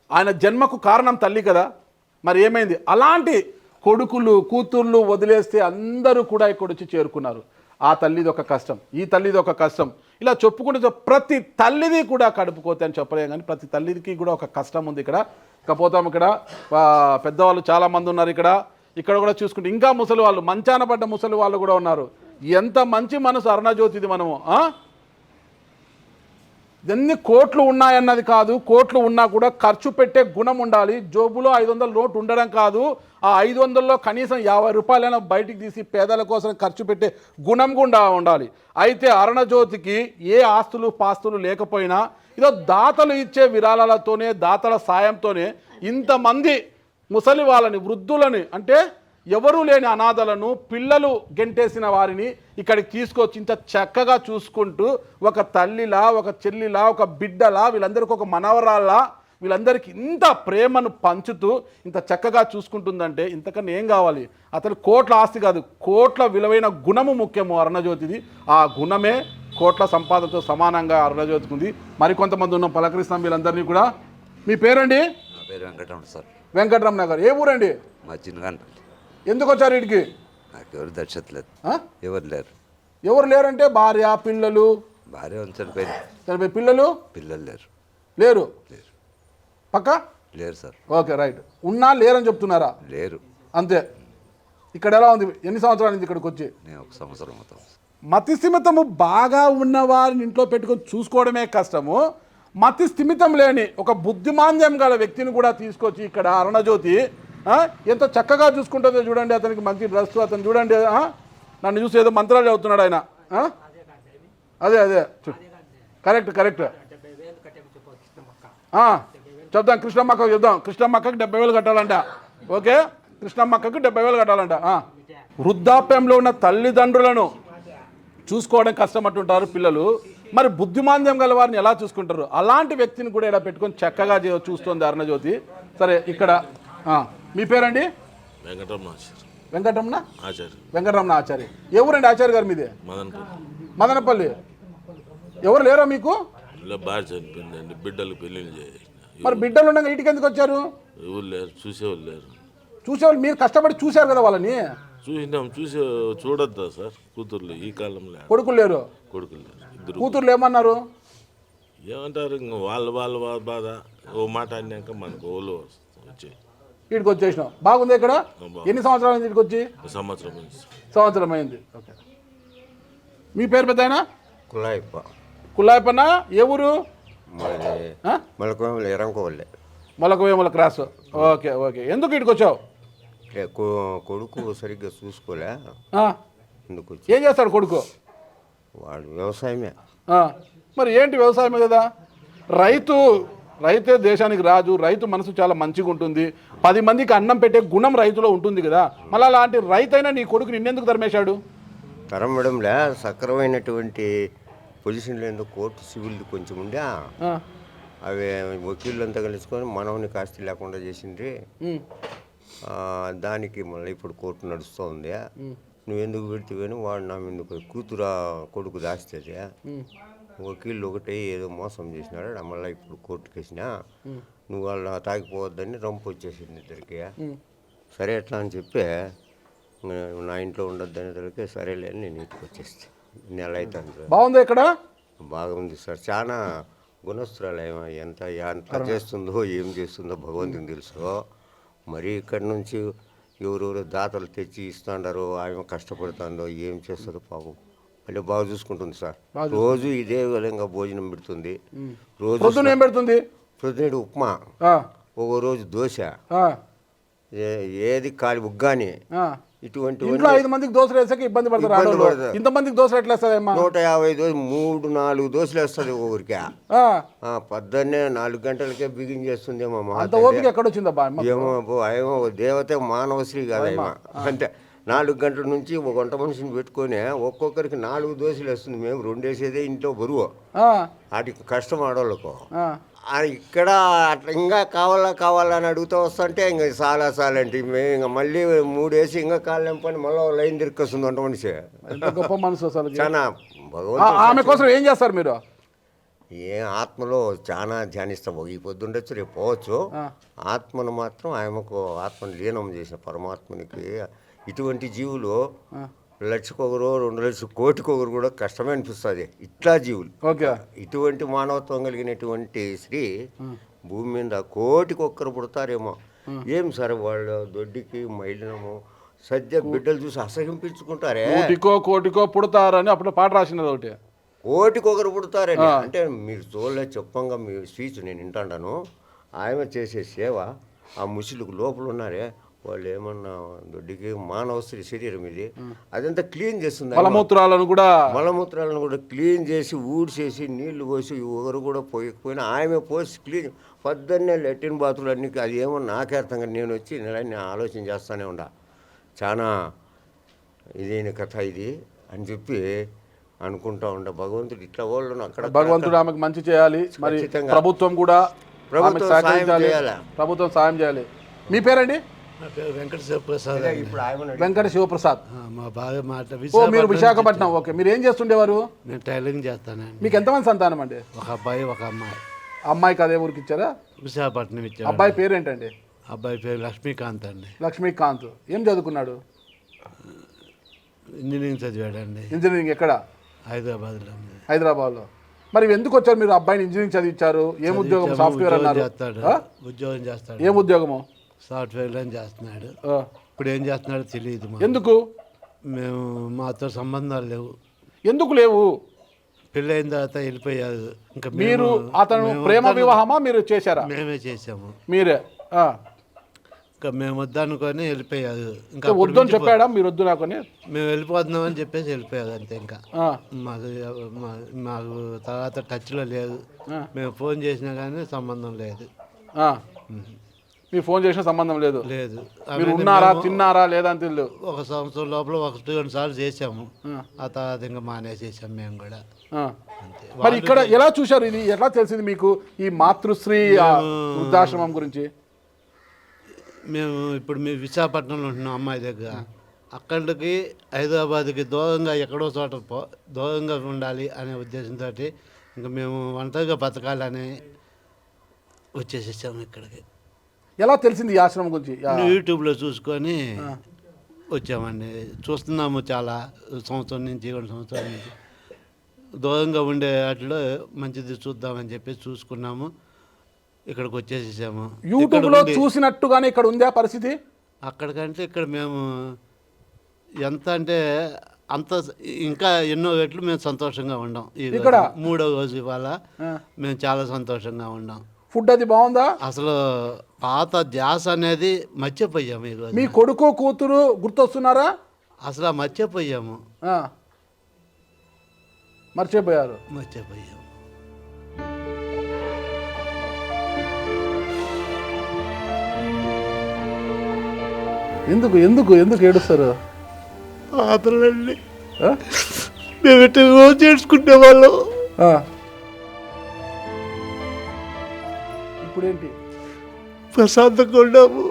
ఆయన జన్మకు కారణం తల్లి కదా మరి ఏమైంది అలాంటి కొడుకులు కూతుర్లు వదిలేస్తే అందరూ కూడా ఇక్కడ వచ్చి చేరుకున్నారు ఆ తల్లిది ఒక కష్టం ఈ తల్లిది ఒక కష్టం ఇలా చెప్పుకుంటే ప్రతి తల్లిది కూడా కడుపుకోతే అని చెప్పలేం కానీ ప్రతి తల్లికి కూడా ఒక కష్టం ఉంది ఇక్కడ ఇకపోతాం ఇక్కడ పెద్దవాళ్ళు చాలామంది ఉన్నారు ఇక్కడ కూడా చూసుకుంటే ఇంకా ముసలి వాళ్ళు మంచాన పడ్డ ముసలి వాళ్ళు కూడా ఉన్నారు ఎంత మంచి మనసు అరుణజ్యోతిది మనము ఎన్ని కోట్లు ఉన్నాయన్నది కాదు కోట్లు ఉన్నా కూడా ఖర్చు పెట్టే గుణం ఉండాలి జోబులో 500 నోటు ఉండడం కాదు ఆ 500లో కనీసం 50 రూపాయలైనా బయటికి తీసి పేదల కోసం ఖర్చు పెట్టే గుణం కూడా ఉండాలి అయితే అరుణజ్యోతికి ఏ ఆస్తులు పాస్తులు లేకపోయినా ఇదో దాతలు ఇచ్చే విరాళాలతోనే దాతల సాయంతోనే ఇంతమంది ముసలి వాళ్ళని వృద్ధులని అంటే ఎవరూ లేని అనాథలను పిల్లలు గెంటేసిన వారిని ఇక్కడికి తీసుకొచ్చి ఇంత చక్కగా చూసుకుంటూ ఒక తల్లిలా ఒక చెల్లిలా ఒక బిడ్డలా వీళ్ళందరికీ ఒక మనవరాల్లా వీళ్ళందరికీ ఇంత ప్రేమను పంచుతూ ఇంత చక్కగా చూసుకుంటుందంటే ఇంతకన్నా ఏం కావాలి? అతను కోట్ల ఆస్తి కాదు, కోట్ల విలువైన గుణము ముఖ్యము అరుణజ్యోతిది. ఆ గుణమే కోట్ల సంపాదనతో సమానంగా అరుణజ్యోతికి ఉంది. మరికొంతమంది ఉన్నాం, పలకరిస్తాం వీళ్ళందరినీ కూడా. మీ పేరండి? నా పేరు వెంకటరమణ సార్. వెంకటరమణ గారు. ఏ ఊరండి? మా చిన్నగాని ఎందుకు వచ్చారు వీటికి? నాకు ఎవరు దర్శట్లేదు, ఆ? ఎవరు లేరు. ఎవరు లేరంటే భార్య పిల్లలు? భార్య ఉంది, చనిపోయింది. సరే, పిల్లలు పిల్లలు లేరు. లేరు? లేరు. పక్క లేరు సార్. Okay, right. ఉన్నా లేరని చెప్తున్నారా? లేరు. అంతే. ఇక్కడ ఎలా ఉంది? ఎన్ని సంవత్సరాల నుంచి ఇక్కడికి వచ్చి? నేను 1 సంవత్సరం అవుతాం. మతి స్థిమితము బాగా ఉన్న వారిని ఇంట్లో పెట్టుకొని చూసుకోవడమే కష్టము. మతి స్థిమితం లేని ఒక బుద్ధిమాంద్యం గల వ్యక్తిని కూడా తీసుకొచ్చి ఇక్కడ అరుణజ్యోతి ఎంత చక్కగా చూసుకుంటుందో చూడండి. అతనికి మంచి డ్రెస్, అతను చూడండి, నన్ను చూసి ఏదో మంత్రాలు చదువుతున్నాడు ఆయన. అదే అదే కరెక్ట్ కరెక్ట్. చెప్దాం, కృష్ణమ్మక్కకు చెప్దాం. కృష్ణమ్మక్కకి 70,000 కట్టాలంట. ఓకే, కృష్ణమ్మక్కకు 70,000 కట్టాలంట. వృద్ధాప్యంలో ఉన్న తల్లిదండ్రులను చూసుకోవడం కష్టమంటుంటారు పిల్లలు. మరి బుద్ధిమాంద్యం గల వారిని ఎలా చూసుకుంటారు? అలాంటి వ్యక్తిని కూడా ఇలా పెట్టుకొని చక్కగా చూస్తుంది అరుణజ్యోతి. సరే, ఇక్కడ మీ పేరండి? వెంకటరమణ ఆచార్య. వెంకటరమణ ఆచార్య. వెంకటరమణ ఆచార్య. ఎవరండి ఆచార్య గారు మీదే? మదనపల్లి. మదనపల్లి. ఎవరు లేరా మీకు? ఇలా భార్య చనిపోయిందండి, బిడ్డలు పెళ్ళిళ్ళు చేసిన. మరి బిడ్డలు ఉండగా ఇంటికి ఎందుకు వచ్చారు? ఎవరు లేరు, చూసేవాళ్ళు లేరు. చూసేవాళ్ళు మీరు కష్టపడి చూశారు కదా వాళ్ళని. చూసినాం, చూడొద్దా సార్? కూతుర్లు ఈ కాలంలో కొడుకులు లేరు? కొడుకులు లేరు. ఇద్దరు కూతుర్లు ఏమన్నారు? ఏమంటారు, ఇంక వాళ్ళ బాధ. ఓ మాట అన్నాక మనకు ఓలో వచ్చాయి. ఇక్కడికి వచ్చేసినాం. బాగుంది ఇక్కడ. ఎన్ని సంవత్సరాల నుంచి ఇక్కడికి వచ్చి? సంవత్సరం నుంచి. సంవత్సరం అయింది. ఓకే. మీ పేరు పెద్దాయన? కులాయిప్ప. కుల్లాయపన్న. ఏ ఊరు? మలకోమలు ఎరంకోలే. మొలకవేముల క్రాస్. Okay okay. ఎందుకు ఇక్కడికి వచ్చావు? కొడుకు సరిగ్గా చూసుకోలే, ఎందుకు వచ్చి. ఏం చేస్తాడు కొడుకు? వాడు వ్యవసాయమే. మరి ఏంటి వ్యవసాయమే కదా. రైతే దేశానికి రాజు. రైతు మనసు చాలా మంచిగా ఉంటుంది. 10 మందికి అన్నం పెట్టే గుణం రైతులో ఉంటుంది కదా. మళ్ళీ అలాంటి రైతైనా నీ కొడుకు నిన్నెందుకు తరిమేశాడు? తరమడంలే, సక్రమైనటువంటి పొజిషన్లో ఎందుకు కోర్టు సివిల్ కొంచెం ఉండే, అవి వకీళ్ళంతా కలుసుకొని మనవని కాస్త లేకుండా చేసిండ్రి. దానికి మళ్ళీ ఇప్పుడు కోర్టు నడుస్తూ ఉంది. నువ్వెందుకు పెడితేవని వాడు నా ఎందుకు కొడుకు దాస్తుంది. వకీళ్ళు ఒకటే ఏదో మోసం చేసినాడు. మళ్ళీ ఇప్పుడు కోర్టుకి వేసినా నువ్వు వాళ్ళు తాగిపోవద్దని రంపు వచ్చేసింది ఇద్దరికి. సరే ఎట్లా అని చెప్పి నా ఇంట్లో ఉండొద్దని తలకే సరేలే అని నేను ఇంటికి వచ్చేస్తే నెల అవుతుంది. బాగుంది ఇక్కడ. బాగుంది సార్. చాలా గుణస్తురాలు ఎంత చేస్తుందో ఏం చేస్తుందో భగవంతుని తెలుసు. మరి ఇక్కడి నుంచి ఎవరెవరు దాతలు తెచ్చి ఇస్తుండారో, ఆమె కష్టపడుతుందో ఏం చేస్తుందో పాపం. అంటే బాగా చూసుకుంటుంది సార్. రోజు ఇదే విధంగా భోజనం పెడుతుంది. రోజు ఏం పెడుతుంది? ప్రొద్దునేడు ఉప్మా, ఒక రోజు దోశ, ఏది కాలి ఉగ్గాని. ఇటువంటి 5 మందికి దోశలు వేసాక ఇబ్బంది పడతారు. ఇంతమందికి దోశలు ఎట్లా వేస్తుంది? 150 దోశలు, 3-4 దోశలు వేస్తుంది ఒకరికి. పొద్దున్నే 4 గంటలకే బిగిన్ చేస్తుందేమో. ఎక్కడ వచ్చిందబ్బా? ఏమో దేవత, మానవశ్రీ కాదేమో. అంటే 4 గంటల నుంచి ఒక వంట మనిషిని పెట్టుకొని ఒక్కొక్కరికి 4 దోశలు వేస్తుంది. మేము 2 వేసేదే ఇంట్లో బరువు. వాటికి కష్టం ఆడవాళ్ళకు. ఇక్కడ అట్లా ఇంకా కావాలని అడుగుతూ వస్తుంటే ఇంకా చాలా అంటే మేము ఇంకా మళ్ళీ 3 వేసి ఇంకా కాళ్ళం పని మళ్ళీ లైన్ తిరిగొస్తుంది వంట మనిషి. గొప్ప మనసు అసలు. చాలా భగవంతుడు. ఆమె కోసం ఏం చేస్తారు మీరు? ఆత్మలో చాలా ధ్యానిస్తాం. ఈ పొద్దుండొచ్చు, రేపు పోవచ్చు. ఆత్మను మాత్రం ఆమెకు ఆత్మను లీనం చేసిన పరమాత్మనికి ఇటువంటి జీవులు 1,00,000 2 లక్షలు కోటికొకరు కూడా కష్టమే అనిపిస్తుంది. ఇట్లా జీవులు, ఇటువంటి మానవత్వం కలిగినటువంటి స్త్రీ భూమి మీద 1,00,000 పుడతారేమో. ఏం సార్ వాళ్ళు దొడ్డికి మైలినము సద్య బిడ్డలు చూసి అసహింపించుకుంటారే. కోటికో పుడతారని అప్పుడు పాట రాసినది ఒకటి. 1,00,000 పుడతారని అంటే మీరు చూడలే. చెప్పంగా మీ స్పీచ్ నేను వింటాను. ఆమె చేసే సేవ, ఆ ముసలికి లోపల ఉన్నారే వాళ్ళు ఏమన్నా దొడ్డికి మానవ శరీరం ఇది, అదంతా క్లీన్ చేస్తుంది. మలమూత్రాలను కూడా క్లీన్ చేసి ఊడ్చేసి నీళ్లు పోసి ఎవరు కూడా పోయకపోయినా ఆమె పోసి క్లీన్. పొద్దున్నే లెట్రిన్ బాత్రూలు అన్నీ. అది ఏమో నాకే అర్థం కాదు. నేను వచ్చి నేను ఆలోచన చేస్తూనే ఉండా. చాలా ఇదైన కథ ఇది అని చెప్పి అనుకుంటా ఉండ. భగవంతుడు ఇట్లా వాళ్ళు అక్కడ భగవంతుడు ఆమెకు మంచి చేయాలి. మరి ప్రభుత్వం కూడా ప్రభుత్వం ఆమెకు సాయం సహకరించాలి, చేయాలి. ప్రభుత్వం సాయం చేయాలి. మీ పేరండి? నా పేరు వెంకట శివప్రసాద్ అండి. ఇప్పుడు ఆయన వెంకట శివప్రసాద్. మా బాగా మాట ఓ మీరు విశాఖపట్నం. ఓకే, మీరు ఏం చేస్తుండేవారు? నేను టైలరింగ్ చేస్తానండి. మీకు ఎంతమంది సంతానం అండి? ఒక అబ్బాయి ఒక అమ్మాయి. అమ్మాయికి అదే ఊరికి ఇచ్చారా? విశాఖపట్నం ఇచ్చాడు. అబ్బాయి పేరేంటండి? అబ్బాయి పేరు లక్ష్మీకాంత్ అండి. లక్ష్మీకాంత్. ఏం చదువుకున్నాడు? ఇంజనీరింగ్ చదివాడండి. ఇంజనీరింగ్ ఎక్కడ? హైదరాబాద్లో. హైదరాబాద్లో. మరి ఎందుకు వచ్చారు మీరు? అబ్బాయిని ఇంజనీరింగ్ చదివించారు, ఏం ఉద్యోగం? సాఫ్ట్వేర్ అన్నారు. చేస్తాడు, ఉద్యోగం చేస్తాడు. ఏం ఉద్యోగము? సాఫ్ట్వేర్లో చేస్తున్నాడు. ఇప్పుడు ఏం చేస్తున్నాడో తెలియదు. ఎందుకు? మేము మాతో సంబంధాలు లేవు. ఎందుకు లేవు? పెళ్ళైన తర్వాత వెళ్ళిపోయారు. ఇంకా మీరు అతను ప్రేమ వివాహమా మీరు చేశారా? మేమే చేసాము. మీరే? ఇంకా మేము వద్దనుకొని వెళ్ళిపోయారు. ఇంకా వద్దని చెప్పాడా? మీరు వద్దు నాకొని మేము వెళ్ళిపోతున్నామని చెప్పేసి వెళ్ళిపోయారు అంతే. ఇంకా మాకు తర్వాత టచ్లో లేదు. మేము ఫోన్ చేసినా కానీ సంబంధం లేదు. మీరు ఫోన్ చేసిన సంబంధం లేదు? లేదు. మీరు ఉన్నారా, తిన్నారా లేదా అని తెలియదు. ఒక సంవత్సరం లోపల 1-2 సార్లు చేసాము. ఆ తర్వాత ఇంకా మానేసేసాం మేము కూడా. మరి ఇక్కడ ఎలా చూశారు? ఇది ఎలా తెలిసింది మీకు ఈ మాతృశ్రీ వృద్ధాశ్రమం గురించి? మేము ఇప్పుడు మీ విశాఖపట్నంలో ఉంటున్నాం అమ్మాయి దగ్గర. అక్కడికి హైదరాబాద్కి దూరంగా ఎక్కడో చోట దూరంగా ఉండాలి అనే ఉద్దేశంతో ఇంకా మేము ఒంటరిగా బతకాలని వచ్చేసేసాము ఇక్కడికి. ఎలా తెలిసింది ఈ ఆశ్రమం గురించి? యూట్యూబ్లో చూసుకొని వచ్చామండి. చూస్తున్నాము చాలా సంవత్సరం నుంచి 2 సంవత్సరాల నుంచి. దూరంగా ఉండే వాటిలో మంచిది చూద్దామని చెప్పి చూసుకున్నాము. ఇక్కడికి వచ్చేసేసాము. యూట్యూబ్లో చూసినట్టుగానే ఇక్కడ ఉందా పరిస్థితి? అక్కడికంటే ఇక్కడ మేము ఎంత అంటే అంత ఇంకా ఎన్నో రెట్లు మేము సంతోషంగా ఉన్నాం. ఇక్కడ 3వ రోజు ఇవాళ మేము చాలా సంతోషంగా ఉన్నాం. ఫుడ్ అది బాగుందా? అసలు పాత ధ్యాస అనేది మర్చిపోయాము ఈరోజు. మీ కొడుకు కూతురు గుర్తొస్తున్నారా? అసలు మర్చిపోయాము. మర్చిపోయారు. ఎందుకు ఎందుకు ఎందుకు ఏడుస్తారు? పాత్రలండి మేము ఎట్లా రోజు చేసుకునే వాళ్ళం. ఇప్పుడేంటి? ప్రశాంతంగా ఉన్నాము.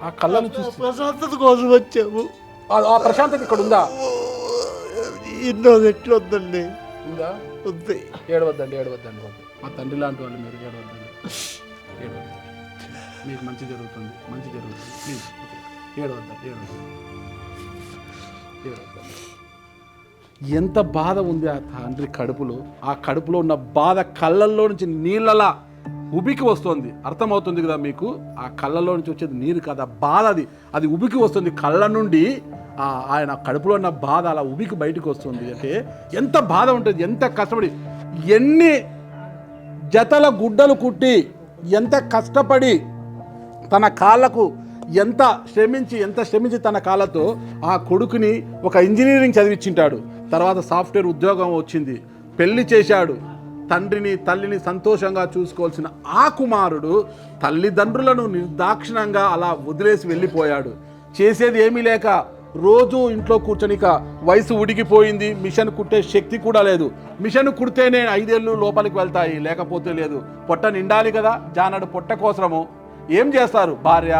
ఆ కళ్ళను చూసి ప్రశాంతత కోసం వచ్చాము. ఆ ప్రశాంతత ఇక్కడ ఉందా? ఎన్నో రెట్లు వద్దండి. ఉందా? ఉంది. ఏడవద్దండి, ఏడవద్దండి. మా తండ్రి లాంటి వాళ్ళు మీరు. ఏడవద్దండి, ఏడవద్దండి. మీకు మంచి జరుగుతుంది, మంచి జరుగుతుంది. ప్లీజ్ ఏడవద్దండి, ఏడవద్దండి, ఏడవద్దండి. ఎంత బాధ ఉంది ఆ తండ్రి కడుపులో. ఆ కడుపులో ఉన్న బాధ కళ్ళల్లో నుంచి నీళ్ళలా ఉబికి వస్తుంది. అర్థమవుతుంది కదా మీకు? ఆ కళ్ళల్లో నుంచి వచ్చేది నీరు కాదు, బాధ. అది ఉబికి వస్తుంది కళ్ళ నుండి. ఆయన కడుపులో ఉన్న బాధ అలా ఉబికి బయటకు వస్తుంది. అంటే ఎంత బాధ ఉంటుంది, ఎంత కష్టపడి, ఎన్ని జతల గుడ్డలు కుట్టి, ఎంత కష్టపడి తన కాళ్ళకు ఎంత శ్రమించి తన కాళ్ళతో ఆ కొడుకుని ఒక ఇంజనీరింగ్ చదివించింటాడు. తర్వాత సాఫ్ట్వేర్ ఉద్యోగం వచ్చింది, పెళ్లి చేశాడు. తండ్రిని తల్లిని సంతోషంగా చూసుకోవాల్సిన ఆ కుమారుడు తల్లిదండ్రులను నిర్దాక్షిణంగా అలా వదిలేసి వెళ్ళిపోయాడు. చేసేది ఏమీ లేక రోజు ఇంట్లో కూర్చొనిక వయసు ఉడికిపోయింది. మిషన్ కుట్టే శక్తి కూడా లేదు. మిషన్ కుడితేనే 5 ఏళ్ళు లోపలికి వెళ్తాయి, లేకపోతే లేదు. పొట్ట నిండాలి కదా, జానడు పొట్ట కోసము ఏం చేస్తారు? భార్య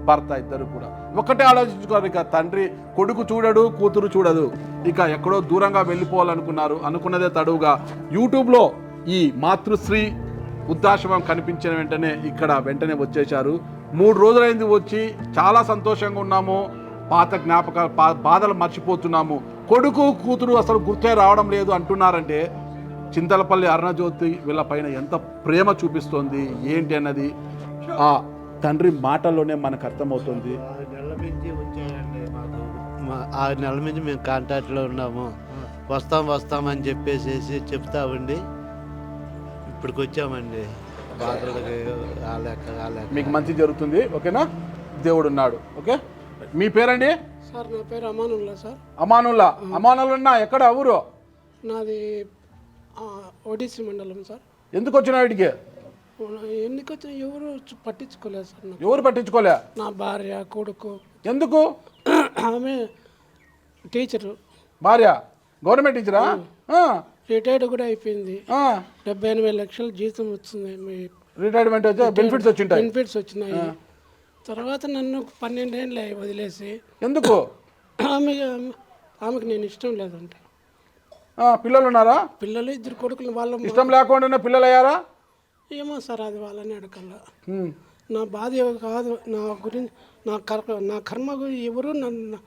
భర్త ఇద్దరు కూడా ఒక్కటే ఆలోచించుకోరు. ఇక తండ్రి కొడుకు చూడడు, కూతురు చూడదు. ఇక ఎక్కడో దూరంగా వెళ్ళిపోవాలనుకున్నారు. అనుకున్నదే తడువుగా యూట్యూబ్లో ఈ మాతృశ్రీ వృద్ధాశ్రమం కనిపించిన వెంటనే వచ్చేశారు. 3 రోజులైంది వచ్చి. చాలా సంతోషంగా ఉన్నాము. పాత జ్ఞాపకాలు, బాధలు మర్చిపోతున్నాము. కొడుకు కూతురు అసలు గుర్తే రావడం లేదు అంటున్నారంటే చింతలపల్లి అరుణజ్యోతి వీళ్ళ పైన ఎంత ప్రేమ చూపిస్తోంది ఏంటి అన్నది ఆ తండ్రి మాటల్లోనే మనకు అర్థమవుతుంది. 6 నెలల నుంచి వచ్చాయండి మాకు. 6 నెలల నుంచి మేము కాంటాక్ట్లో ఉన్నాము. వస్తామని చెప్పేసి చెప్తా ఉండి ఇప్పటికి వచ్చామండి. బాధలకి రాలేక. మీకు మంచి జరుగుతుంది, ఓకేనా? దేవుడు ఉన్నాడు, ఓకే. మీ పేరండి? సార్ నా పేరు అమానుల్లా సార్. అమానుల్లా ఎక్కడ ఊరు? నాది ఒడిస్సీ మండలం సార్. ఎందుకు వచ్చినా వీటికి? ఎందుకు వచ్చిన ఎవరు పట్టించుకోలేదు సార్. ఎవరు పట్టించుకోలే? నా భార్య, కొడుకు. ఎందుకు? ఆమె టీచరు. భార్య గవర్నమెంట్ టీచరా? రిటైర్డ్ కూడా అయిపోయింది. 78 లక్షలు జీతం వచ్చింది. రిటైర్మెంట్ వచ్చి బెనిఫిట్స్ వచ్చింటాయి. బెనిఫిట్స్ వచ్చినాయి. తర్వాత నన్ను 12 ఏళ్ళు వదిలేసి. ఎందుకు? ఆమెకు నేను ఇష్టం లేదంటే. పిల్లలు ఉన్నారా? పిల్లలు 2 కొడుకులు. వాళ్ళ ఇష్టం లేకుండా పిల్లలు అయ్యారా? ఏమో సార్, అది వాళ్ళని అడగల. నా బాధ కాదు, నా గురించి నా కర్మ ఎవరు నన్ను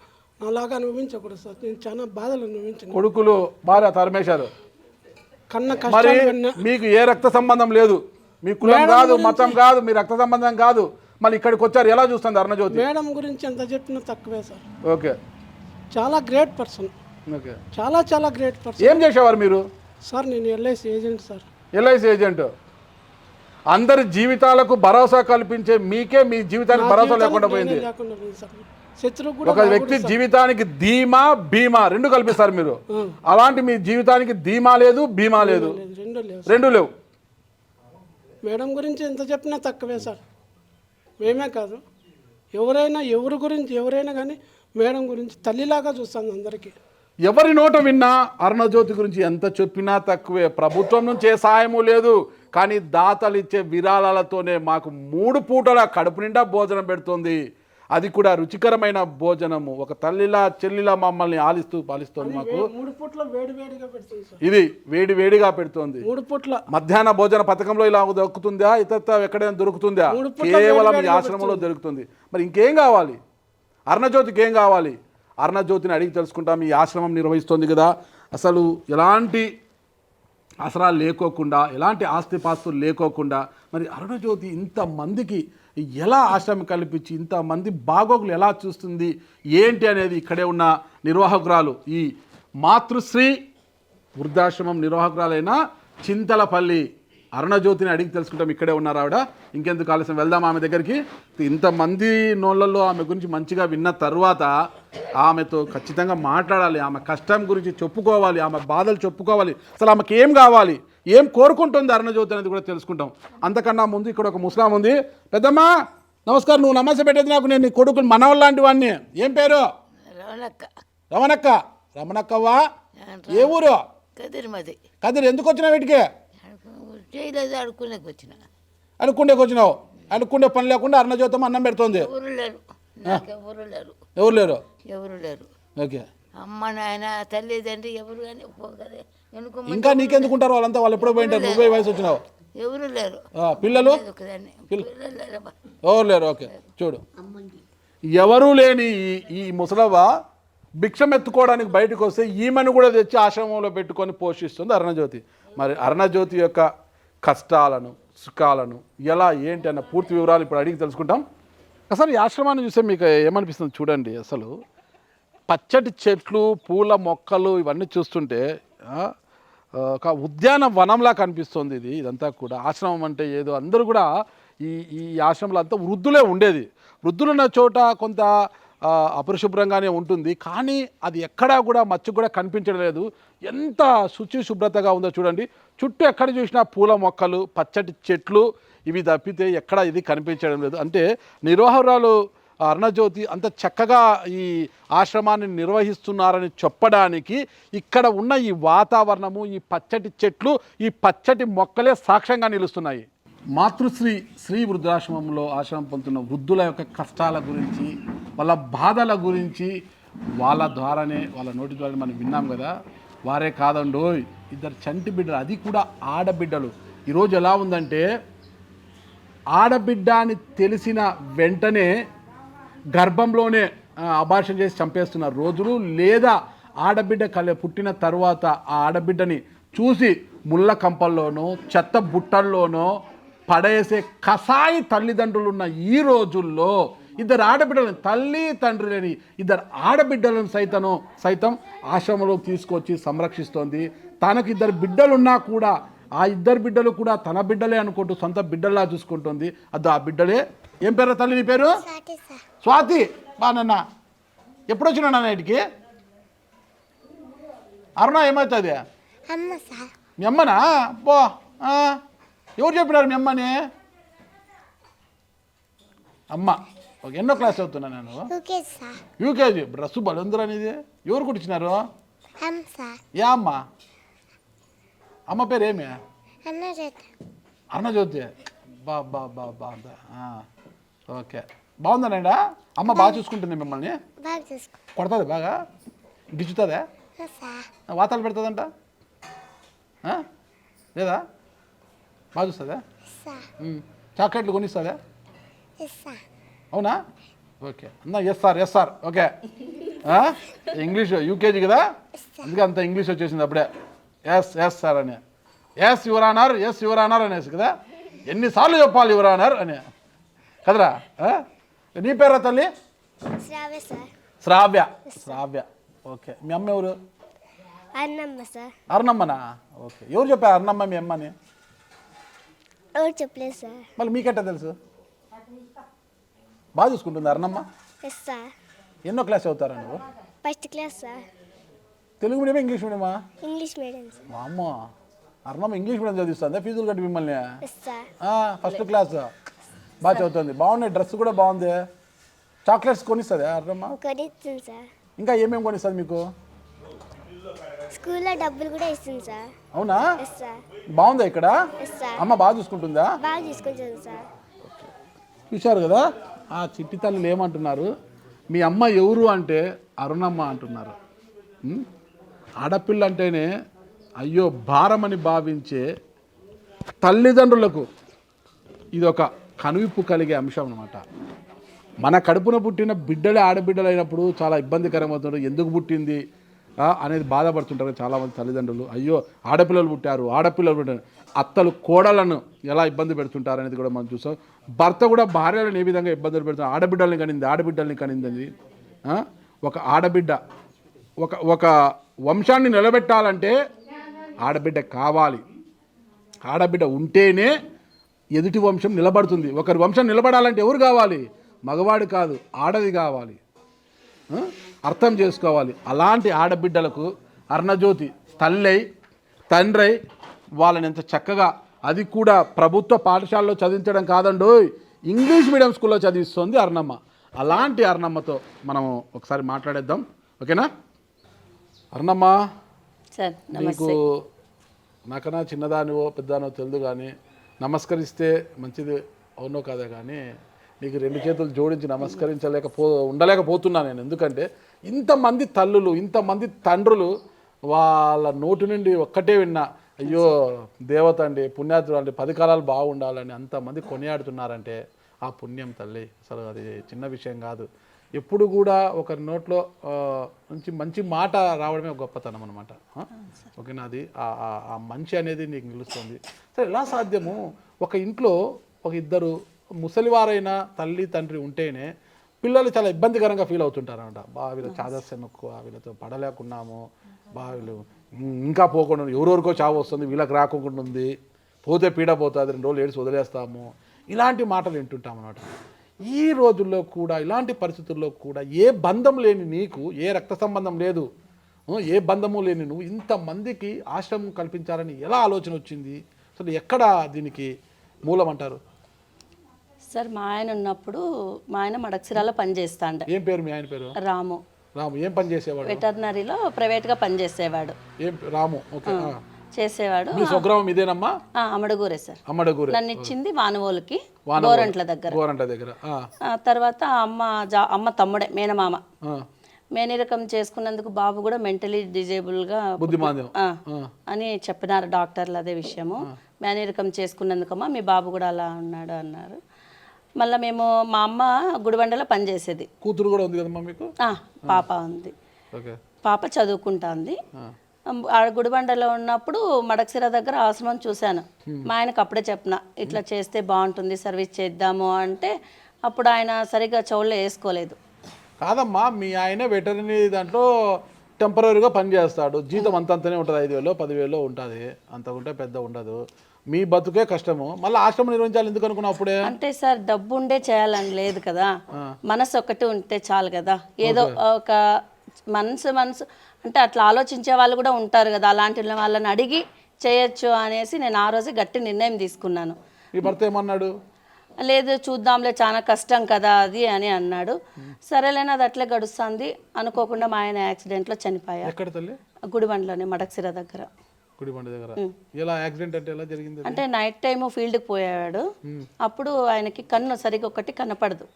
నాలాగా అనుభవించకూడదు సార్. నేను చాలా బాధలు అనుభవించాను. కొడుకులు భార్య తరిమేశారు. కన్న మరి కష్టాలు. మీకు ఏ రక్త సంబంధం లేదు, మీ కులం కాదు, మతం కాదు, మీ రక్త సంబంధం కాదు, మళ్ళీ ఇక్కడికి వచ్చారు. ఎలా చూస్తుంది అరుణజ్యోతి? మేడం గురించి ఎంత చెప్పినా తక్కువే సార్. ఓకే, చాలా గ్రేట్ పర్సన్. ఓకే, చాలా గ్రేట్ పర్సన్. ఏం చేసేవారు మీరు? సార్ నేను LIC agent sir. LIC agent. అందరి జీవితాలకు భరోసా కల్పించే మీకే మీ జీవితానికి భరోసా లేకుండా పోయింది. ఒక వ్యక్తి జీవితానికి ధీమా బీమా 2 కల్పిస్తారు మీరు. అలాంటి మీ జీవితానికి ధీమా లేదు, బీమా లేదు, రెండు లేవు. మేడం గురించి ఎంత చెప్పినా తక్కువే సార్. మేమే కాదు, ఎవరి గురించి ఎవరైనా కానీ మేడం గురించి తల్లిలాగా చూస్తాను అందరికీ. ఎవరి నోట విన్నా అరుణజ్యోతి గురించి ఎంత చెప్పినా తక్కువే. ప్రభుత్వం నుంచి ఏ సహాయము లేదు, కానీ దాతలు ఇచ్చే విరాళాలతోనే మాకు 3 పూటల కడుపు నిండా భోజనం పెడుతుంది. అది కూడా రుచికరమైన భోజనము. ఒక తల్లిలా చెల్లిలా మమ్మల్ని ఆలిస్తూ పాలిస్తుంది. మాకు 3 పూట్ల వేడిగా పెడుతుంది సార్. ఇది వేడిగా పెడుతుంది. 3 పూట్ల మధ్యాహ్న భోజన పథకంలో ఇలా దొరుకుతుందా? ఇతర ఎక్కడైనా దొరుకుతుందా? కేవలం ఈ ఆశ్రమంలో దొరుకుతుంది. మరి ఇంకేం కావాలి అరుణజ్యోతికి? ఏం కావాలి? అరుణజ్యోతిని అడిగి తెలుసుకుంటాం. ఈ ఆశ్రమం నిర్వహిస్తుంది కదా, అసలు ఎలాంటి ఆసరాలు లేకోకుండా, ఎలాంటి ఆస్తిపాస్తులు లేకోకుండా మరి అరుణజ్యోతి ఇంతమందికి ఎలా ఆశ్రమం కల్పించి ఇంతమంది బాగోగులు ఎలా చూస్తుంది ఏంటి అనేది ఇక్కడే ఉన్న నిర్వాహకురాలు, ఈ మాతృశ్రీ వృద్ధాశ్రమం నిర్వాహకురాలైన చింతలపల్లి అరుణజ్యోతిని అడిగి తెలుసుకుంటాం. ఇక్కడే ఉన్నారు ఆవిడ. ఇంకెందుకు ఆలస్యం, వెళ్దాం ఆమె దగ్గరికి. ఇంతమంది నోళ్ళల్లో ఆమె గురించి మంచిగా విన్న తర్వాత ఆమెతో ఖచ్చితంగా మాట్లాడాలి. ఆమె కష్టం గురించి చెప్పుకోవాలి, ఆమె బాధలు చెప్పుకోవాలి. అసలు ఆమెకి ఏం కావాలి, ఏం కోరుకుంటుంది అరుణజ్యోతి అనేది కూడా తెలుసుకుంటాం. అంతకన్నా ముందు ఇక్కడ ఒక ముస్లాం ఉంది. పెద్దమ్మా నమస్కారం. నువ్వు నమస్తే పెట్టేది నాకు. నేను నీ కొడుకుని మనవల్ లాంటి వాడిని. ఏం పేరు? రమణక్క. రమణక్కవ్వా? ఏ ఊరు? కదిరి. ఎందుకు వచ్చినావు వీటికి? అనుకుండేకి వచ్చినావు. అనుకుండే పని లేకుండా అరుణజ్యోతమ్మ అన్నం పెడుతుంది. ఎవరు లేరు? ఓకే. అమ్మ నాయన తల్లిదండ్రి ఎవరు కానీ ఇంకా నీకెందుకుంటారు వాళ్ళంతా? వాళ్ళు ఎప్పుడో పోయింటారు, నువ్వే వయసు వచ్చినావు. ఎవరు లేరు. పిల్లలు ఎవరు లేరు. ఓకే, చూడు, ఎవరూ లేని ఈ ముసలవ్వ భిక్షం ఎత్తుకోవడానికి బయటకు వస్తే ఈమెను కూడా తెచ్చి ఆశ్రమంలో పెట్టుకొని పోషిస్తుంది అరుణజ్యోతి. మరి అరుణజ్యోతి యొక్క కష్టాలను సుఖాలను ఎలా ఏంటి అన్న పూర్తి వివరాలు ఇప్పుడు అడిగి తెలుసుకుంటాం. అసలు ఈ ఆశ్రమాన్ని చూస్తే మీకు ఏమనిపిస్తుంది చూడండి. అసలు పచ్చటి చెట్లు, పూల మొక్కలు ఇవన్నీ చూస్తుంటే ఒక ఉద్యానవనంలా కనిపిస్తుంది. ఇదంతా కూడా ఆశ్రమం అంటే ఏదో అందరూ కూడా ఈ ఆశ్రమంలో అంతా వృద్ధులే ఉండేది. వృద్ధులున్న చోట కొంత అపరిశుభ్రంగానే ఉంటుంది, కానీ అది ఎక్కడా కూడా మచ్చు కూడా కనిపించడం లేదు. ఎంత శుచి శుభ్రతగా ఉందో చూడండి. చుట్టూ ఎక్కడ చూసినా పూల మొక్కలు, పచ్చటి చెట్లు, ఇవి తప్పితే ఎక్కడ ఇది కనిపించడం లేదు. అంటే నిర్వాహకురాలు అరుణజ్యోతి అంత చక్కగా ఈ ఆశ్రమాన్ని నిర్వహిస్తున్నారని చెప్పడానికి ఇక్కడ ఉన్న ఈ వాతావరణము, ఈ పచ్చటి చెట్లు, ఈ పచ్చటి మొక్కలే సాక్ష్యంగా నిలుస్తున్నాయి. మాతృశ్రీ శ్రీ వృద్ధాశ్రమంలో ఆశ్రమం పొందుతున్న వృద్ధుల యొక్క కష్టాల గురించి, వాళ్ళ బాధల గురించి వాళ్ళ ద్వారానే, వాళ్ళ నోటి ద్వారా మనం విన్నాం కదా. వారే కాదండోయ్, 2 చంటి బిడ్డలు, అది కూడా ఆడబిడ్డలు. ఈరోజు ఎలా ఉందంటే ఆడబిడ్డ అని తెలిసిన వెంటనే గర్భంలోనే అబార్షన్ చేసి చంపేస్తున్న రోజులు, లేదా ఆడబిడ్డ పుట్టిన తర్వాత ఆ ఆడబిడ్డని చూసి ముళ్ళ కంపల్లోనో చెత్త బుట్టల్లోనో పడేసే కసాయి తల్లిదండ్రులు ఉన్న ఈ రోజుల్లో 2 ఆడబిడ్డలను, తల్లి తండ్రి లేని 2 ఆడబిడ్డలను సైతం ఆశ్రమంలోకి తీసుకొచ్చి సంరక్షిస్తోంది. తనకు 2 బిడ్డలున్నా కూడా ఆ 2 బిడ్డలు కూడా తన బిడ్డలే అనుకుంటూ సొంత బిడ్డల్లా చూసుకుంటుంది. ఆ బిడ్డలే. ఏం పేరు తల్లి నీ పేరు? స్వాతి. బానన్న ఎప్పుడు వచ్చినా నాన్న ఇంటికి? అరుణ ఏమవుతుంది? మీ అమ్మనా? బో, ఎవరు చెప్పినారు మీ అమ్మని? అమ్మ. ఎన్నో క్లాస్ చదువుతున్నా నేను? యూకేజీ. డ్రెస్ బలందరూ అనేది ఎవరు కుట్టించినారు? ఏ అమ్మ? అమ్మ పేరు ఏమి? అరుణజ్యోతి. బా ఓకే, బాగుందనండి. అమ్మ బాగా చూసుకుంటుంది మిమ్మల్ని? కొడుతుంది బాగా? గిచ్చుతుందా? వాతాలు పెడుతుందంట లేదా? బాగా చూస్తుందా? చాక్లెట్లు కొనిస్తుందా? అవునా? ఓకే అన్న, yes sir okay. English UKG కదా, అందుకే అంత ఇంగ్లీష్ వచ్చేసింది అప్పుడే. ఎస్ సార్ అని, ఎస్ యువర్ ఆనర్ అనేసి కదా. ఎన్నిసార్లు చెప్పాలి యువర్ ఆనర్ అని కదరా? నీ పేరా తల్లి? శ్రావ్య. ఓకే, మీ అమ్మ ఎవరు? అరుణమ్మనా? ఓకే, ఎవరు చెప్పారు అరుణమ్మ మీ అమ్మని? చెప్పలేదు సార్. మళ్ళీ మీకెట్టా తెలుసు? బాగా చూసుకుంటుంది అరుణమ్మ? ఎన్నో క్లాస్ చదువుతారా నువ్వు? First class sir. తెలుగు మీడియమా ఇంగ్లీష్ మీడియమా? English medium sir. అమ్మ, అరుణమ్మ ఇంగ్లీష్ మీడియం చదివిస్తుందా? ఫీజులు కట్టి మిమ్మల్ని? సార్. ఫస్ట్ క్లాస్ బాగా చదువుతుంది. బాగున్నాయి, డ్రెస్ కూడా బాగుంది. చాక్లెట్స్ కొనిస్తుంది అరుణమ్మ? కొనిస్తుంది సార్. ఇంకా ఏమేమి కొనిస్తుంది మీకు? స్కూల్లో డబ్బులు కూడా ఇస్తుంది సార్. అవునా? సార్. బాగుందా ఇక్కడ? సార్. అమ్మ బాగా చూసుకుంటుందా? బాగా తీసుకుంటుంది సార్. చూశారు కదా, ఆ చిట్టి తల్లులు ఏమంటున్నారు? మీ అమ్మ ఎవరు అంటే అరుణమ్మ అంటున్నారు. ఆడపిల్ల అంటేనే అయ్యో భారమని భావించే తల్లిదండ్రులకు ఇదొక కనువిప్పు కలిగే అంశం అన్నమాట. మన కడుపున పుట్టిన బిడ్డలే ఆడబిడ్డలు అయినప్పుడు చాలా ఇబ్బందికరమవుతుంది. ఎందుకు పుట్టింది అనేది బాధపడుతుంటారు చాలామంది తల్లిదండ్రులు. అయ్యో ఆడపిల్లలు పుట్టారు. అత్తలు కోడలను ఎలా ఇబ్బంది పెడుతుంటారు అనేది కూడా మనం చూసాం. భర్త కూడా భార్యలను ఏ విధంగా ఇబ్బందులు పెడుతున్నారు. ఆడబిడ్డల్ని కనింది. ఒక ఆడబిడ్డ ఒక వంశాన్ని నిలబెట్టాలంటే ఆడబిడ్డ కావాలి. ఆడబిడ్డ ఉంటేనే ఎదుటి వంశం నిలబడుతుంది. ఒకరి వంశం నిలబడాలంటే ఎవరు కావాలి? మగవాడు కాదు, ఆడది కావాలి. అర్థం చేసుకోవాలి. అలాంటి ఆడబిడ్డలకు అరుణజ్యోతి తల్లై తండ్రై వాళ్ళని ఎంత చక్కగా, అది కూడా ప్రభుత్వ పాఠశాలలో చదివించడం కాదండో, ఇంగ్లీష్ మీడియం స్కూల్లో చదివిస్తుంది అరుణమ్మ. అలాంటి అరుణమ్మతో మనం ఒకసారి మాట్లాడేద్దాం, ఓకేనా? అరుణమ్మ, నీకు నాకన్నా చిన్నదానివో పెద్దదానో తెలియదు, కానీ నమస్కరిస్తే మంచిది అవునో కాదా, కానీ నీకు రెండు చేతులు జోడించి ఉండలేకపోతున్నా నేను. ఎందుకంటే ఇంతమంది తల్లులు, ఇంతమంది తండ్రులు వాళ్ళ నోటి నుండి ఒక్కటే విన్నా, అయ్యో దేవత అండి, పుణ్యాతుడు అండి, 10 కాలాలు బాగుండాలని అంతమంది కొనియాడుతున్నారంటే ఆ పుణ్యం తల్లి. అసలు అది చిన్న విషయం కాదు. ఎప్పుడు కూడా ఒకరి నోట్లో నుంచి మంచి మాట రావడమే ఒక గొప్పతనం అనమాట. ఓకేనా? అది ఆ మంచి అనేది నీకు నిలుస్తుంది. సరే, ఎలా సాధ్యము? ఒక ఇంట్లో ఒక ఇద్దరు ముసలివారైన తల్లి తండ్రి ఉంటేనే పిల్లలు చాలా ఇబ్బందికరంగా ఫీల్ అవుతుంటారన్నమాట. వీళ్ళ చాదస్యం ఎక్కువ, వీళ్ళతో పడలేకున్నాము, వీళ్ళు ఇంకా పోకుండా ఎవరెవరికో చావు వస్తుంది, వీళ్ళకి రాకుండా ఉంది, పోతే పీడ పోతుంది, 2 రోజులు ఏడ్చి వదిలేస్తాము, ఇలాంటి మాటలు వింటుంటాం అన్నమాట. ఈ రోజుల్లో కూడా, ఇలాంటి పరిస్థితుల్లో కూడా ఏ బంధం లేని నీకు, ఏ రక్త సంబంధం లేదు, ఏ బంధము లేని నువ్వు ఇంతమందికి ఆశ్రమం కల్పించాలని ఎలా ఆలోచన వచ్చింది? అసలు ఎక్కడ దీనికి మూలం అంటారు? సార్, మా ఆయన ఉన్నప్పుడు మా ఆయన మడక్సిరాలో పనిచేస్తాండ. ఏం పేరు మీ ఆయన పేరు? రాము. ఏం పని చేసేవాడు? వెటర్నరీలో ప్రైవేట్గా పనిచేసేవాడు. రాము. ఓకే, చేసేవాడు. మీ స్వగ్రామం ఇదేనమ్మా? అమడగూరే సార్. అమడగూరే. నన్ను ఇచ్చింది వానవోలుకి, గోరంట్ల దగ్గర. తర్వాత అమ్మ తమ్ముడే, మేనమామ. మేనరకం చేసుకున్నందుకు బాబు కూడా మెంటలీ డిజేబుల్గా అని చెప్పినారు డాక్టర్లు. అదే విషయము, మేనరకం చేసుకున్నందుకమ్మా మీ బాబు కూడా అలా ఉన్నాడు అన్నారు. మళ్ళీ మేము, మా అమ్మ గుడిబండలో పనిచేసేది. కూతురు కూడా ఉంది కదమ్మా మీకు? పాప ఉంది. పాప చదువుకుంటుంది. గుడిబండలో ఉన్నప్పుడు మడక్సిర దగ్గర ఆశ్రమం చూశాను. మా ఆయనకు అప్పుడే చెప్పిన, ఇట్లా చేస్తే బాగుంటుంది, సర్వీస్ చేద్దాము అంటే అప్పుడు ఆయన సరిగ్గా చెవుల్లో వేసుకోలేదు. కాదమ్మా, మీ ఆయన వెటర్నరీ దాంట్లో టెంపరీగా పనిచేస్తాడు, జీతం అంతంతనే ఉంటుంది, 5,000 10,000 ఉంటుంది, అంతకుంటే పెద్ద ఉండదు. మీ బతుకే కష్టము, మళ్ళీ ఆశ్రమం నిర్వహించాలి ఎందుకు అనుకున్నావు అప్పుడే? అంటే సార్, డబ్బు ఉండే చేయాలని లేదు కదా, మనసు ఒకటి ఉంటే చాలు కదా. ఏదో ఒక మనసు అంటే అట్లా ఆలోచించే వాళ్ళు కూడా ఉంటారు కదా, అలాంటి వాళ్ళని అడిగి చేయొచ్చు అనేసి నేను ఆ రోజు గట్టి నిర్ణయం తీసుకున్నాను. మీ భర్త ఏమన్నాడు? లేదు చూద్దాంలే చాలా కష్టం కదా అది అని అన్నాడు. సరేలేనా అది అట్లే గడుస్తుంది. అనుకోకుండా మా ఆయన యాక్సిడెంట్లో చనిపోయా. ఎక్కడ తల్లి? గుడిబండలోనే మడకసిర దగ్గర. గుడిబండ దగ్గర. ఎలా యాక్సిడెంట్ అంటే ఎలా జరిగింది? అంటే నైట్ టైము ఫీల్డ్కి పోయాడు. అప్పుడు ఆయనకి కన్ను సరిగ్గా ఒకటి కనపడదు.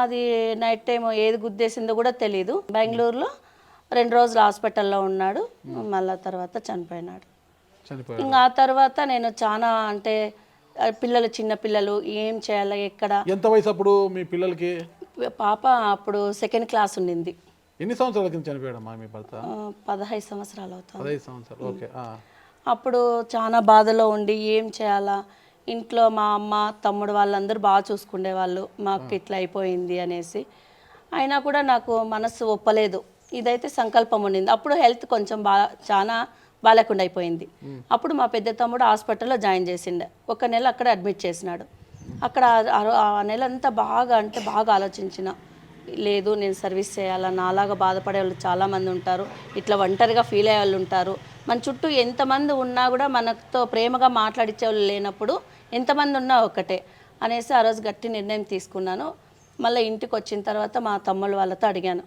అది నైట్ టైం ఏది గుద్దేసిందో కూడా తెలియదు. బెంగళూరులో 2 రోజులు హాస్పిటల్లో ఉన్నాడు. మళ్ళా తర్వాత చనిపోయినాడు. ఇంకా ఆ తర్వాత నేను చాలా అంటే పిల్లలు చిన్న పిల్లలు ఏం చేయాలి ఎక్కడ. ఎంత వయసు అప్పుడు మీ పిల్లలకి? పాప అప్పుడు 2nd క్లాస్ ఉండింది. ఎన్ని సంవత్సరాల కింద చనిపోయాడమ్మా మీ భర్త? 15 సంవత్సరాలు అవుతుంది. 15 సంవత్సరాలు. ఓకే. అప్పుడు చాలా బాధలో ఉండి ఏం చేయాలా, ఇంట్లో మా అమ్మ తమ్ముడు వాళ్ళందరూ బాగా చూసుకునేవాళ్ళు, మాకు ఇట్లా అయిపోయింది అనేసి. అయినా కూడా నాకు మనసు ఒప్పలేదు. ఇదైతే సంకల్పం ఉండింది. అప్పుడు హెల్త్ కొంచెం చాలా బాగాలేకుండా అయిపోయింది. అప్పుడు మా పెద్ద తమ్ముడు హాస్పిటల్లో జాయిన్ చేసిండే. 1 నెల అక్కడ అడ్మిట్ చేసినాడు. అక్కడ ఆ నెల అంతా బాగా అంటే బాగా ఆలోచించిన, లేదు నేను సర్వీస్ చేయాలా, నాలాగా బాధపడే వాళ్ళు చాలామంది ఉంటారు, ఇట్లా ఒంటరిగా ఫీల్ అయ్యే వాళ్ళు ఉంటారు, మన చుట్టూ ఎంతమంది ఉన్నా కూడా మనతో ప్రేమగా మాట్లాడించే వాళ్ళు లేనప్పుడు ఎంతమంది ఉన్నా ఒకటే అనేసి ఆ రోజు గట్టి నిర్ణయం తీసుకున్నాను. మళ్ళీ ఇంటికి వచ్చిన తర్వాత మా తమ్ముళ్ళ వాళ్ళతో అడిగాను,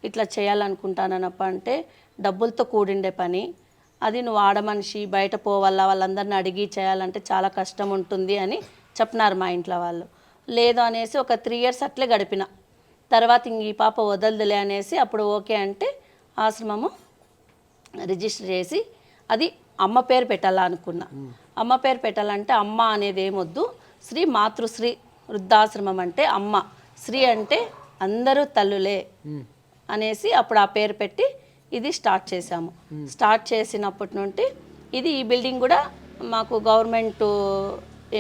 ఇట్లా చేయాలనుకుంటానప్ప అంటే డబ్బులతో కూడిండే పని అది, నువ్వు ఆడమనిషి బయట పోవాలా, వాళ్ళందరిని అడిగి చేయాలంటే చాలా కష్టం ఉంటుంది అని చెప్పినారు మా ఇంట్లో వాళ్ళు. లేదు అనేసి ఒక 3 years అట్లే గడిపిన. తర్వాత ఇంక ఈ పాప వదలదులే అనేసి అప్పుడు ఓకే అంటే ఆశ్రమము రిజిస్టర్ చేసి అది అమ్మ పేరు పెట్టాలనుకున్నా. అమ్మ పేరు పెట్టాలంటే అమ్మ అనేది ఏమొద్దు, శ్రీ మాతృశ్రీ వృద్ధాశ్రమం అంటే అమ్మ, శ్రీ అంటే అందరూ తల్లులే అనేసి అప్పుడు ఆ పేరు పెట్టి ఇది స్టార్ట్ చేసాము. స్టార్ట్ చేసినప్పటి నుండి ఇది ఈ బిల్డింగ్ కూడా మాకు గవర్నమెంట్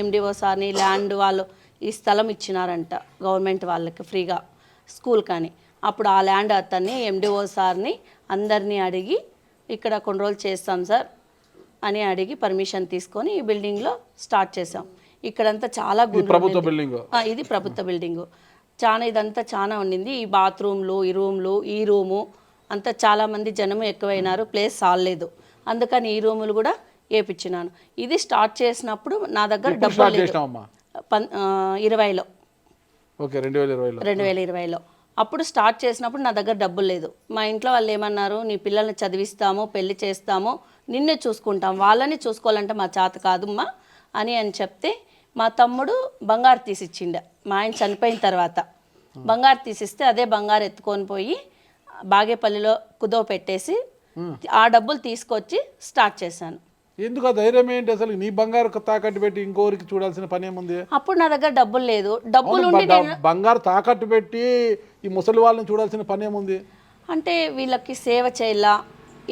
ఎండిఓ సార్ని ల్యాండ్ వాళ్ళు ఈ స్థలం ఇచ్చినారంట గవర్నమెంట్ వాళ్ళకి ఫ్రీగా స్కూల్ కానీ. అప్పుడు ఆ ల్యాండ్ అతన్ని ఎండిఓ సార్ని అందరినీ అడిగి ఇక్కడ కొన్ని రోజులు చేస్తాం సార్ అని అడిగి పర్మిషన్ తీసుకొని ఈ బిల్డింగ్లో స్టార్ట్ చేసాం. ఇక్కడంతా చాలా ప్రభుత్వ బిల్డింగ్, ఇది ప్రభుత్వ బిల్డింగు. చాలా ఇదంతా చాలా ఉండింది. ఈ బాత్రూమ్లు, ఈ రూమ్లు, ఈ రూము అంతా చాలామంది జనము ఎక్కువైనారు, ప్లేస్ సాలేదు, అందుకని ఈ రూములు కూడా వేయించినాను. ఇది స్టార్ట్ చేసినప్పుడు నా దగ్గర డబ్బులు లేదు. 2020లో. ఓకే, 2020లో. అప్పుడు స్టార్ట్ చేసినప్పుడు నా దగ్గర డబ్బులు లేదు. మా ఇంట్లో వాళ్ళు ఏమన్నారు, నీ పిల్లల్ని చదివిస్తాము, పెళ్లి చేస్తాము, నిన్నే చూసుకుంటాం, వాళ్ళని చూసుకోవాలంటే మా చేత కాదమ్మా అని చెప్తే మా తమ్ముడు బంగారు తీసిచ్చిండే. మా ఆయన చనిపోయిన తర్వాత బంగారు తీసిస్తే అదే బంగారు ఎత్తుకొని పోయి బాగేపల్లిలో కుదవ పెట్టేసి ఆ డబ్బులు తీసుకొచ్చి స్టార్ట్ చేశాను. ఎందుకు ఆ ధైర్యం ఏంటి అసలు? నీ బంగారు తాకట్టు పెట్టి ఇంకోరికి చూడాల్సిన పని ఏముంది? అప్పుడు నా దగ్గర డబ్బులు లేదు. డబ్బులు బంగారు తాకట్టు పెట్టి ఈ ముసలి వాళ్ళని చూడాల్సిన పని ఏముంది? అంటే వీళ్ళకి సేవ చేయాలా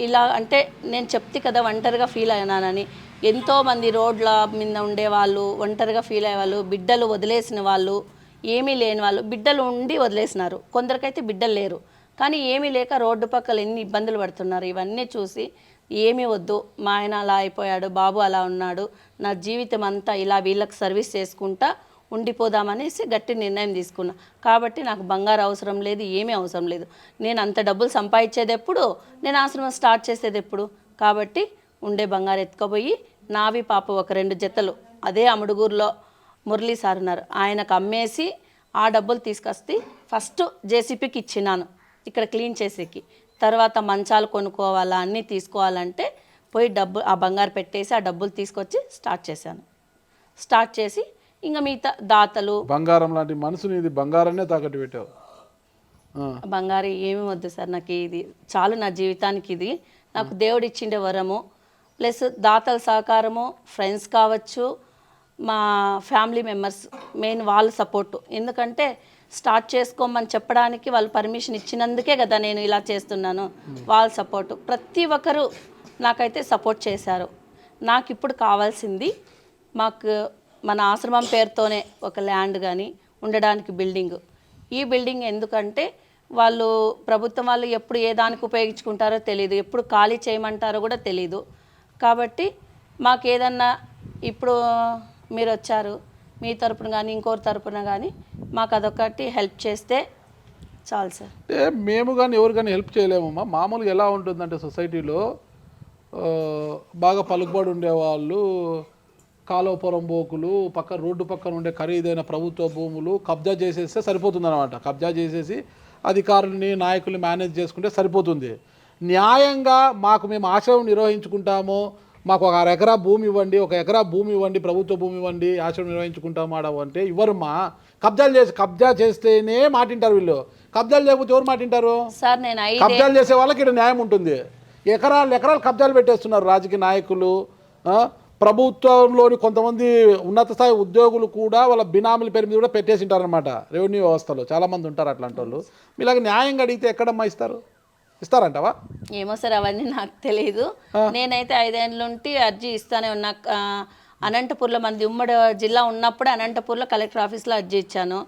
ఇలా అంటే నేను చెప్తే కదా ఒంటరిగా ఫీల్ అయినానని. ఎంతోమంది రోడ్ల మీద ఉండేవాళ్ళు, ఒంటరిగా ఫీల్ అయ్యేవాళ్ళు, బిడ్డలు వదిలేసిన వాళ్ళు, ఏమీ లేని వాళ్ళు, బిడ్డలు ఉండి వదిలేసినారు, కొందరికైతే బిడ్డలు లేరు, కానీ ఏమీ లేక రోడ్డు పక్కల ఎన్ని ఇబ్బందులు పడుతున్నారు. ఇవన్నీ చూసి ఏమీ వద్దు, మా ఆయన అలా అయిపోయాడు, బాబు అలా ఉన్నాడు, నా జీవితం అంతా ఇలా వీళ్ళకి సర్వీస్ చేసుకుంటా ఉండిపోదామనేసి గట్టి నిర్ణయం తీసుకున్నా. కాబట్టి నాకు బంగారు అవసరం లేదు, ఏమీ అవసరం లేదు. నేను అంత డబ్బులు సంపాదించేది ఎప్పుడు, నేను ఆశ్రమం స్టార్ట్ చేసేది ఎప్పుడు. కాబట్టి ఉండే బంగారు ఎత్తుకుపోయి నావి పాప ఒక 2 జతలు అదే అముడుగూరులో మురళీ సార్ ఉన్నారు, ఆయనకు అమ్మేసి ఆ డబ్బులు తీసుకొస్తే ఫస్ట్ జేసీపీకి ఇచ్చినాను ఇక్కడ క్లీన్ చేసేకి. తర్వాత మంచాలు కొనుక్కోవాలా అన్నీ తీసుకోవాలంటే పోయి ఆ బంగారు పెట్టేసి ఆ డబ్బులు తీసుకొచ్చి స్టార్ట్ చేశాను. స్టార్ట్ చేసి ఇంకా మిగతా దాతలు, బంగారం లాంటి మనసుని ఇది బంగారాన్నే తాకట్టు పెట్టావు. బంగారు ఏమి వద్దు సార్, నాకు ఇది చాలు, నా జీవితానికి ఇది నాకు దేవుడు ఇచ్చిండే వరము. ప్లస్ దాతల సహకారము, ఫ్రెండ్స్ కావచ్చు, మా ఫ్యామిలీ మెంబర్స్ మెయిన్ వాళ్ళ సపోర్టు. ఎందుకంటే స్టార్ట్ చేసుకోమని చెప్పడానికి వాళ్ళు పర్మిషన్ ఇచ్చినందుకే కదా నేను ఇలా చేస్తున్నాను. వాళ్ళ సపోర్టు ప్రతి ఒక్కరూ నాకైతే సపోర్ట్ చేశారు. నాకు ఇప్పుడు కావాల్సింది మాకు మన ఆశ్రమం పేరుతోనే ఒక ల్యాండ్ కానీ ఉండడానికి బిల్డింగ్. ఈ బిల్డింగ్ ఎందుకంటే వాళ్ళు ప్రభుత్వం వాళ్ళు ఎప్పుడు ఏ దానికి ఉపయోగించుకుంటారో తెలియదు, ఎప్పుడు ఖాళీ చేయమంటారో కూడా తెలీదు. కాబట్టి మాకు ఏదన్నా ఇప్పుడు మీరు వచ్చారు, మీ తరపున కానీ ఇంకోరి తరపున కానీ మాకు అదొకటి హెల్ప్ చేస్తే చాలు సార్. మేము కానీ ఎవరు కానీ హెల్ప్ చేయలేమమ్మా. మామూలుగా ఎలా ఉంటుందంటే సొసైటీలో బాగా పలుకుబడి ఉండేవాళ్ళు కాలువపురం బోకులు పక్క రోడ్డు పక్కన ఉండే ఖరీదైన ప్రభుత్వ భూములు కబ్జా చేసేస్తే సరిపోతుంది అనమాట. కబ్జా చేసేసి అధికారుల్ని నాయకుల్ని మేనేజ్ చేసుకుంటే సరిపోతుంది. న్యాయంగా మేము ఆశ్రమం నిర్వహించుకుంటాము, మాకు 1 ఎకరా భూమి ఇవ్వండి, 1 ఎకరా భూమి ఇవ్వండి, ప్రభుత్వ భూమి ఇవ్వండి, ఆశ్రమం నిర్వహించుకుంటాము అంటే ఇవ్వరమ్మా. కబ్జా చేస్తేనే మాటింటారు వీళ్ళు. కబ్జాలు చేయకపోతే ఎవరు మాటింటారు? సార్ నేను కబ్జాలు చేసే వాళ్ళకి ఇక్కడ న్యాయం ఉంటుంది. ఎకరాలు కబ్జాలు పెట్టేస్తున్నారు రాజకీయ నాయకులు. ప్రభుత్వంలోని కొంతమంది ఉన్నత స్థాయి ఉద్యోగులు కూడా వాళ్ళ బినామీల పేరు మీద కూడా పెట్టేసి ఉంటారనమాట. రెవెన్యూ వ్యవస్థలో చాలామంది ఉంటారు అట్లాంటి వాళ్ళు. మీలాగా న్యాయంగా అడిగితే ఎక్కడమ్మా ఇస్తారంటావా? ఏమో సార్, అవన్నీ నాకు తెలియదు. నేనైతే 5 ఏళ్ళ నుండి అర్జీ ఇస్తానే ఉన్నా. అనంతపూర్లో మంది ఉమ్మడి జిల్లా ఉన్నప్పుడే అనంతపూర్లో కలెక్టర్ ఆఫీస్లో అర్జీ ఇచ్చాను.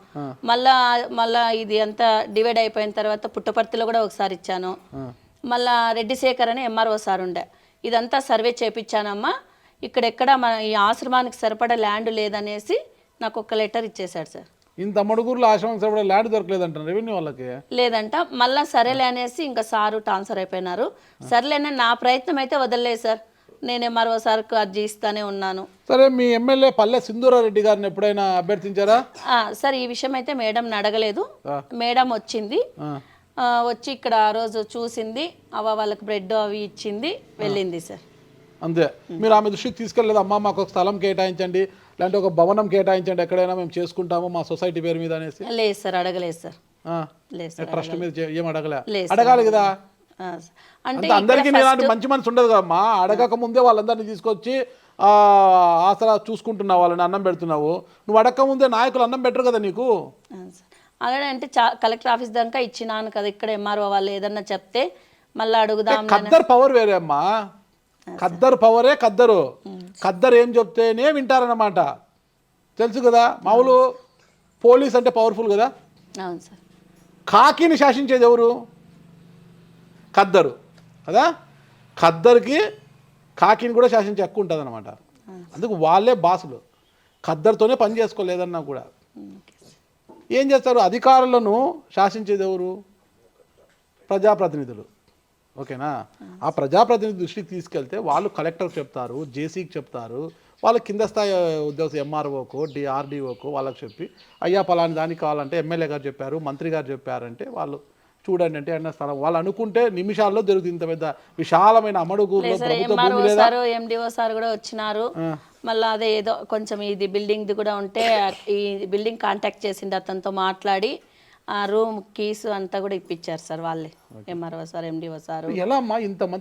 మళ్ళా ఇది అంతా డివైడ్ అయిపోయిన తర్వాత పుట్టపర్తిలో కూడా ఒకసారి ఇచ్చాను. మళ్ళా రెడ్డి శేఖర్ అని ఎంఆర్ఓ సార్ ఉండే, ఇదంతా సర్వే చేపించానమ్మా, ఇక్కడెక్కడ మన ఈ ఆశ్రమానికి సరిపడా ల్యాండ్ లేదనేసి నాకు ఒక లెటర్ ఇచ్చేశాడు సార్. ఇంత అమ్మడుగురులో ఆశ్రమం సరిపడా ల్యాండ్ దొరకలేదంట రెవెన్యూ వాళ్ళకి. లేదంట. మళ్ళీ సరేలే అనేసి ఇంకా సారు ట్రాన్స్ఫర్ అయిపోయినారు. సరేలేనే నా ప్రయత్నం అయితే వదలలేదు సార్. నేను ఎంఆర్ఓ సార్కు అర్జీ ఇస్తానే ఉన్నాను. సరే, మీ ఎమ్మెల్యే పల్లె సింధూరారెడ్డి గారిని ఎప్పుడైనా అభ్యర్థించారా? సార్ ఈ విషయం అయితే మేడంని అడగలేదు. మేడం వచ్చింది, వచ్చి ఇక్కడ ఆ రోజు చూసింది, వాళ్ళకి బ్రెడ్ అవి ఇచ్చింది, వెళ్ళింది సార్. అంతే. మీరు ఆమె దృష్టికి తీసుకెళ్ళలేదు, అమ్మ మాకు ఒక స్థలం కేటాయించండి, లేదంటే ఒక భవనం కేటాయించండి, ఎక్కడైనా మేము చేసుకుంటాము మా సొసైటీ పేరు మీద అనేసి? లేదు సార్, అడగలేదు సార్. లేదు సార్, ట్రస్ట్ మీద ఏం అడగాలి కదా. అంటే అందరికీ మంచి మనసు ఉండదు కదమ్మా. అడగక ముందే వాళ్ళందరినీ తీసుకొచ్చి ఆసరా చూసుకుంటున్నావు, వాళ్ళని అన్నం పెడుతున్నావు. నువ్వు అడగక ముందే నాయకులు అన్నం పెట్టరు కదా నీకు. అలాగే అంటే కలెక్టర్ ఆఫీస్ దాకా ఇచ్చినాను కదా, ఇక్కడ ఎంఆర్ఓ వాళ్ళు ఏదన్నా చెప్తే మళ్ళీ అడుగుదాం. ఖద్దర్ పవర్ వేరే అమ్మా. ఖద్దర్ పవరే ఖద్దరు. ఖద్దరు ఏం చెప్తేనే వింటారన్నమాట. తెలుసు కదా. మామూలు పోలీస్ అంటే పవర్ఫుల్ కదా. అవును సార్. కాకిని శాసించేది ఎవరు? ఖద్దరు కదా. ఖద్దర్కి కాకిని కూడా శాసించే హక్కు ఉంటుంది అనమాట. అందుకు వాళ్ళే బాసులు. ఖద్దరుతోనే పని చేసుకోలేదన్నా కూడా. ఏం చేస్తారు? అధికారులను శాసించేది ఎవరు? ప్రజాప్రతినిధులు. ఓకేనా. ఆ ప్రజాప్రతినిధి దృష్టికి తీసుకెళ్తే వాళ్ళు కలెక్టర్కి చెప్తారు, జేసీకి చెప్తారు, వాళ్ళ కింద స్థాయి ఉద్యోగం ఎంఆర్ఓకో ఆర్డీఓకో వాళ్ళకి చెప్పి, అయ్యా పలాని దానికి కావాలంటే ఎమ్మెల్యే గారు చెప్పారు, మంత్రి గారు చెప్పారంటే వాళ్ళు చూడండి అంటే అన్న స్థలం వాళ్ళు అనుకుంటే నిమిషాల్లో జరుగుతుంది. ఇంత పెద్ద విశాలమైన అమడుగులో ఎండిఓ సార్ కూడా వచ్చినారు. మళ్ళీ అదే ఏదో కొంచెం ఇది బిల్డింగ్ది కూడా ఉంటే ఈ బిల్డింగ్ కాంటాక్ట్ చేసింది, అతనితో మాట్లాడి ఆ రూమ్ కీస్ అంతా కూడా ఇప్పించారు సార్ వాళ్ళే. MRO sir, MDO sir. ఎలా అమ్మా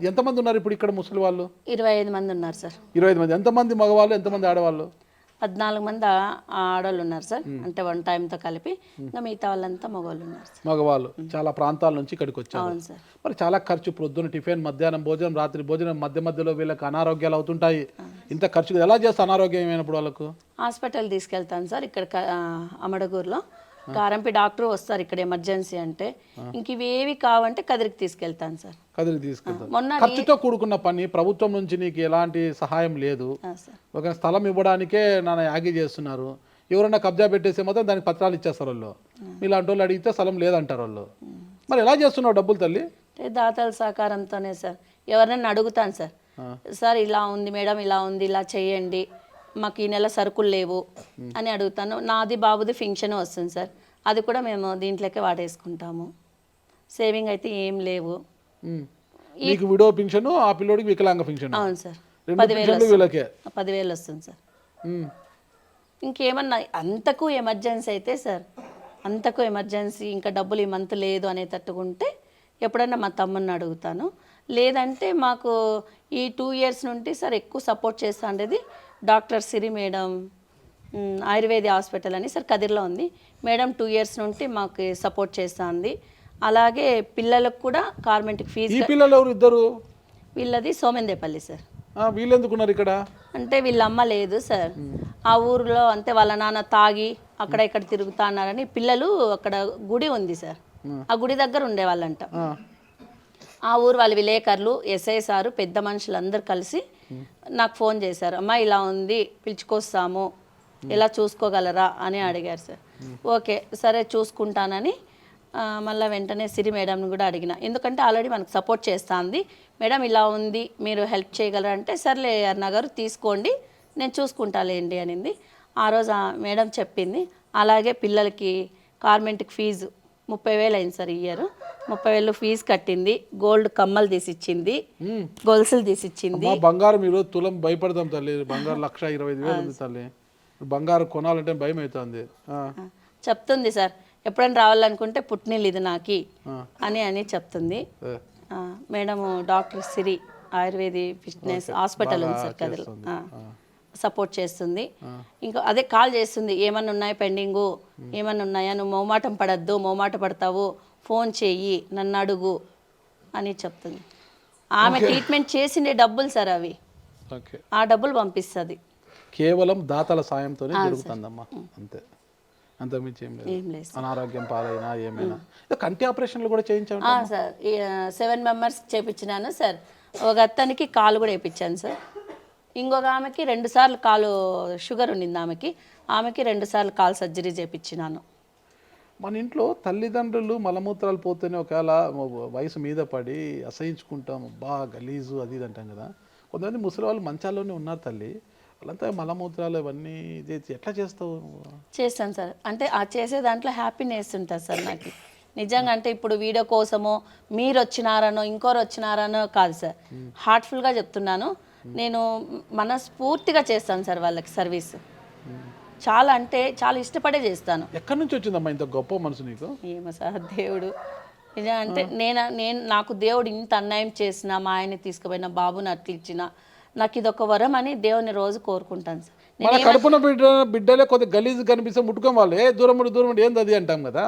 ఎంతమంది ఉన్నారు ఇప్పుడు ఇక్కడ ముసలి వాళ్ళు? 25 మంది ఉన్నారు సార్. 25 మంది. ఎంతమంది మగవాళ్ళు, ఎంతమంది ఆడవాళ్ళు? 14 మంది ఆడవాళ్ళు ఉన్నారు సార్. అంటే 1 టైంతో కలిపి. ఇంకా మిగతా వాళ్ళంతా మగవాళ్ళు ఉన్నారు సార్. మగవాళ్ళు చాలా ప్రాంతాల నుంచి ఇక్కడికి వచ్చారు. అవును సార్. మరి చాలా ఖర్చు. ప్రొద్దున టిఫిన్, మధ్యాహ్నం భోజనం, రాత్రి భోజనం, మధ్యలో వీళ్ళకి అనారోగ్యాలు అవుతుంటాయి. ఇంత ఖర్చు ఎలా చేస్తే అనారోగ్యం ఏమైనప్పుడు వాళ్ళకు? హాస్పిటల్ తీసుకెళ్తాను సార్. ఇక్కడ అమడగూరులో కారంపి డాక్టర్ వస్తారు ఇక్కడ ఎమర్జెన్సీ అంటే. ఇంక ఇవేవి కావంటే కదిరికి తీసుకెళ్తాను సార్. కదిరికి తీసుకెళ్తాను. ఖర్చుతో కూడుకున్న పని. ప్రభుత్వం నుంచి నీకు ఎలాంటి సహాయం లేదు. ఒక స్థలం ఇవ్వడానికే నాన్న యాగి చేస్తున్నారు. ఎవరైనా కబ్జా పెట్టేస్తే మాత్రం దానికి పత్రాలు ఇచ్చేస్తారు వాళ్ళు. ఇలాంటి వాళ్ళు అడిగితే స్థలం లేదంటారు వాళ్ళు. మరి ఎలా చేస్తున్నావు డబ్బులు తల్లి? దాతల సహకారంతోనే సార్. ఎవరైనా అడుగుతాను సార్, సార్ ఇలా ఉంది మేడం, ఇలా ఉంది, ఇలా చేయండి, మాకు ఈ నెల సరుకులు లేవు అని అడుగుతాను. నాది బాబుది ఫంక్షన్ వస్తుంది సార్, అది కూడా మేము దీంట్లోకే వాడేసుకుంటాము. సేవింగ్ అయితే ఏం లేవు. మీకు విడో పింఛను, ఆ పిల్లోడికి వికలాంగ పింఛను. అవును సార్. 10,000 వస్తుంది సార్. ఇంకేమన్నా అంతకు ఎమర్జెన్సీ అయితే సార్, అంతకు ఎమర్జెన్సీ ఇంకా డబ్బులు ఈ మంత్ లేదు అనేటట్టుకుంటే ఎప్పుడన్నా మా తమ్ముని అడుగుతాను. లేదంటే మాకు ఈ 2 years నుండి సార్ ఎక్కువ సపోర్ట్ చేస్తా ఉండేది డాక్టర్ సిరి మేడం, ఆయుర్వేద హాస్పిటల్ అని సార్ కదిర్లో ఉంది మేడం. 2 years నుండి మాకు సపోర్ట్ చేస్తుంది. అలాగే పిల్లలకు కూడా గవర్నమెంట్కి ఫీజు. పిల్లలు ఎవరు? ఇద్దరు. వీళ్ళది సోమెందేపల్లి సార్. వీళ్ళు ఎందుకున్నారు ఇక్కడ? అంటే వీళ్ళ అమ్మ లేదు సార్ ఆ ఊరిలో. అంతే వాళ్ళ నాన్న తాగి అక్కడ ఇక్కడ తిరుగుతా అన్నారని పిల్లలు, అక్కడ గుడి ఉంది సార్, ఆ గుడి దగ్గర ఉండేవాళ్ళంట. ఆ ఊరు వాళ్ళ విలేకరులు, ఎస్ఐ సారు, పెద్ద మనుషులు అందరు కలిసి నాకు ఫోన్ చేశారు. అమ్మ ఇలా ఉంది, పిలుచుకొస్తాము, ఎలా చూసుకోగలరా అని అడిగారు సార్. ఓకే సరే చూసుకుంటానని మళ్ళీ వెంటనే సిరి మేడంని కూడా అడిగిన. ఎందుకంటే ఆల్రెడీ మనకు సపోర్ట్ చేస్తుంది మేడం, ఇలా ఉంది మీరు హెల్ప్ చేయగలరా అంటే, సర్లే అన్న గారు తీసుకోండి నేను చూసుకుంటాలేండి అనింది. ఆ రోజు ఆ మేడం చెప్పింది. అలాగే పిల్లలకి కార్మెంట్కి ఫీజు 30,000 అయింది సార్ ఈ ఇయర్. 30,000 ఫీజు కట్టింది. గోల్డ్ కమ్మలు తీసిచ్చింది, గొలుసులు తీసిచ్చింది. బంగారం ఈరోజు తులం భయపడతాం తల్లి. బంగారం 1,25,000 ఉంది తల్లి. బంగారం కొనాలంటే భయం అవుతుంది. చెప్తుంది సార్, ఎప్పుడైనా రావాలనుకుంటే పుట్టినిల్లు ఇది నాకి అని చెప్తుంది. మేడం డాక్టర్ సిరి ఆయుర్వేది ఫిట్నెస్ హాస్పిటల్ ఉంది సార్ కదిలో, సపోర్ట్ చేస్తుంది. ఇంకా అదే కాల్ చేస్తుంది, ఏమన్నా ఉన్నాయా పెండింగు, ఏమన్నా ఉన్నాయా, నువ్వు మొహమాటం పడద్దు, మొహమాట పడతావు, ఫోన్ చెయ్యి, నన్ను అడుగు అని చెప్తుంది. ఆమె ట్రీట్మెంట్ చేసిండే డబ్బులు సార్ అవి, ఆ డబ్బులు పంపిస్తుంది. కేవలం దాతల సాయంతోనే జరుగుతుందమ్మా, అంతే. అంతకుమించి ఏం లేదు. అనారోగ్యం పాలైనా ఏమైనా. కంటి ఆపరేషన్లు కూడా చేయించాను సార్. 7 members చేయించినాను sir. ఒక అతనికి కాలు కూడా వేయించాను సార్. ఇంకొక ఆమెకి 2 సార్లు కాలు షుగర్ ఉండింది ఆమెకి 2 సార్లు కాలు సర్జరీ చేయించినాను. మన ఇంట్లో తల్లిదండ్రులు మలమూత్రాలు పోతేనే ఒకవేళ వయసు మీద పడి అసహించుకుంటాం, బాగా గలీజు అది ఇది అంటాం కదా. కొంతమంది ముసలి వాళ్ళు మంచాల్లోనే ఉన్నారు తల్లి, వాళ్ళంతా మలమూత్రాలు ఇవన్నీ ఎట్లా చేస్తావు? చేస్తాను సార్. అంటే ఆ చేసే దాంట్లో హ్యాపీనెస్ ఉంటుంది సార్ నాకు నిజంగా. అంటే ఇప్పుడు వీడియో కోసమో మీరు వచ్చినారనో ఇంకోరు వచ్చినారనో కాదు సార్, హార్ట్ఫుల్గా చెప్తున్నాను. నేను మనస్ఫూర్తిగా చేస్తాను సార్ వాళ్ళకి సర్వీస్. చాలా అంటే చాలా ఇష్టపడే చేస్తాను. ఎక్కడి నుంచి వచ్చిందమ్మా ఇంత గొప్ప మనసు నీకు? ఏమో సార్, దేవుడు నిజం. అంటే నేను నాకు దేవుడు ఇంత అన్యాయం చేసిన, మా ఆయన్ని తీసుకుపోయిన, బాబుని అట్లా ఇచ్చిన, నాకు ఇది ఒక వరం అని దేవుని రోజు కోరుకుంటాను సార్. మన కడుపున బిడ్డలే కొద్దిగా గలీజు కనిపిస్తే ముట్టుకోం వాళ్ళు, దూరం ఏంది అది అంటాం కదా.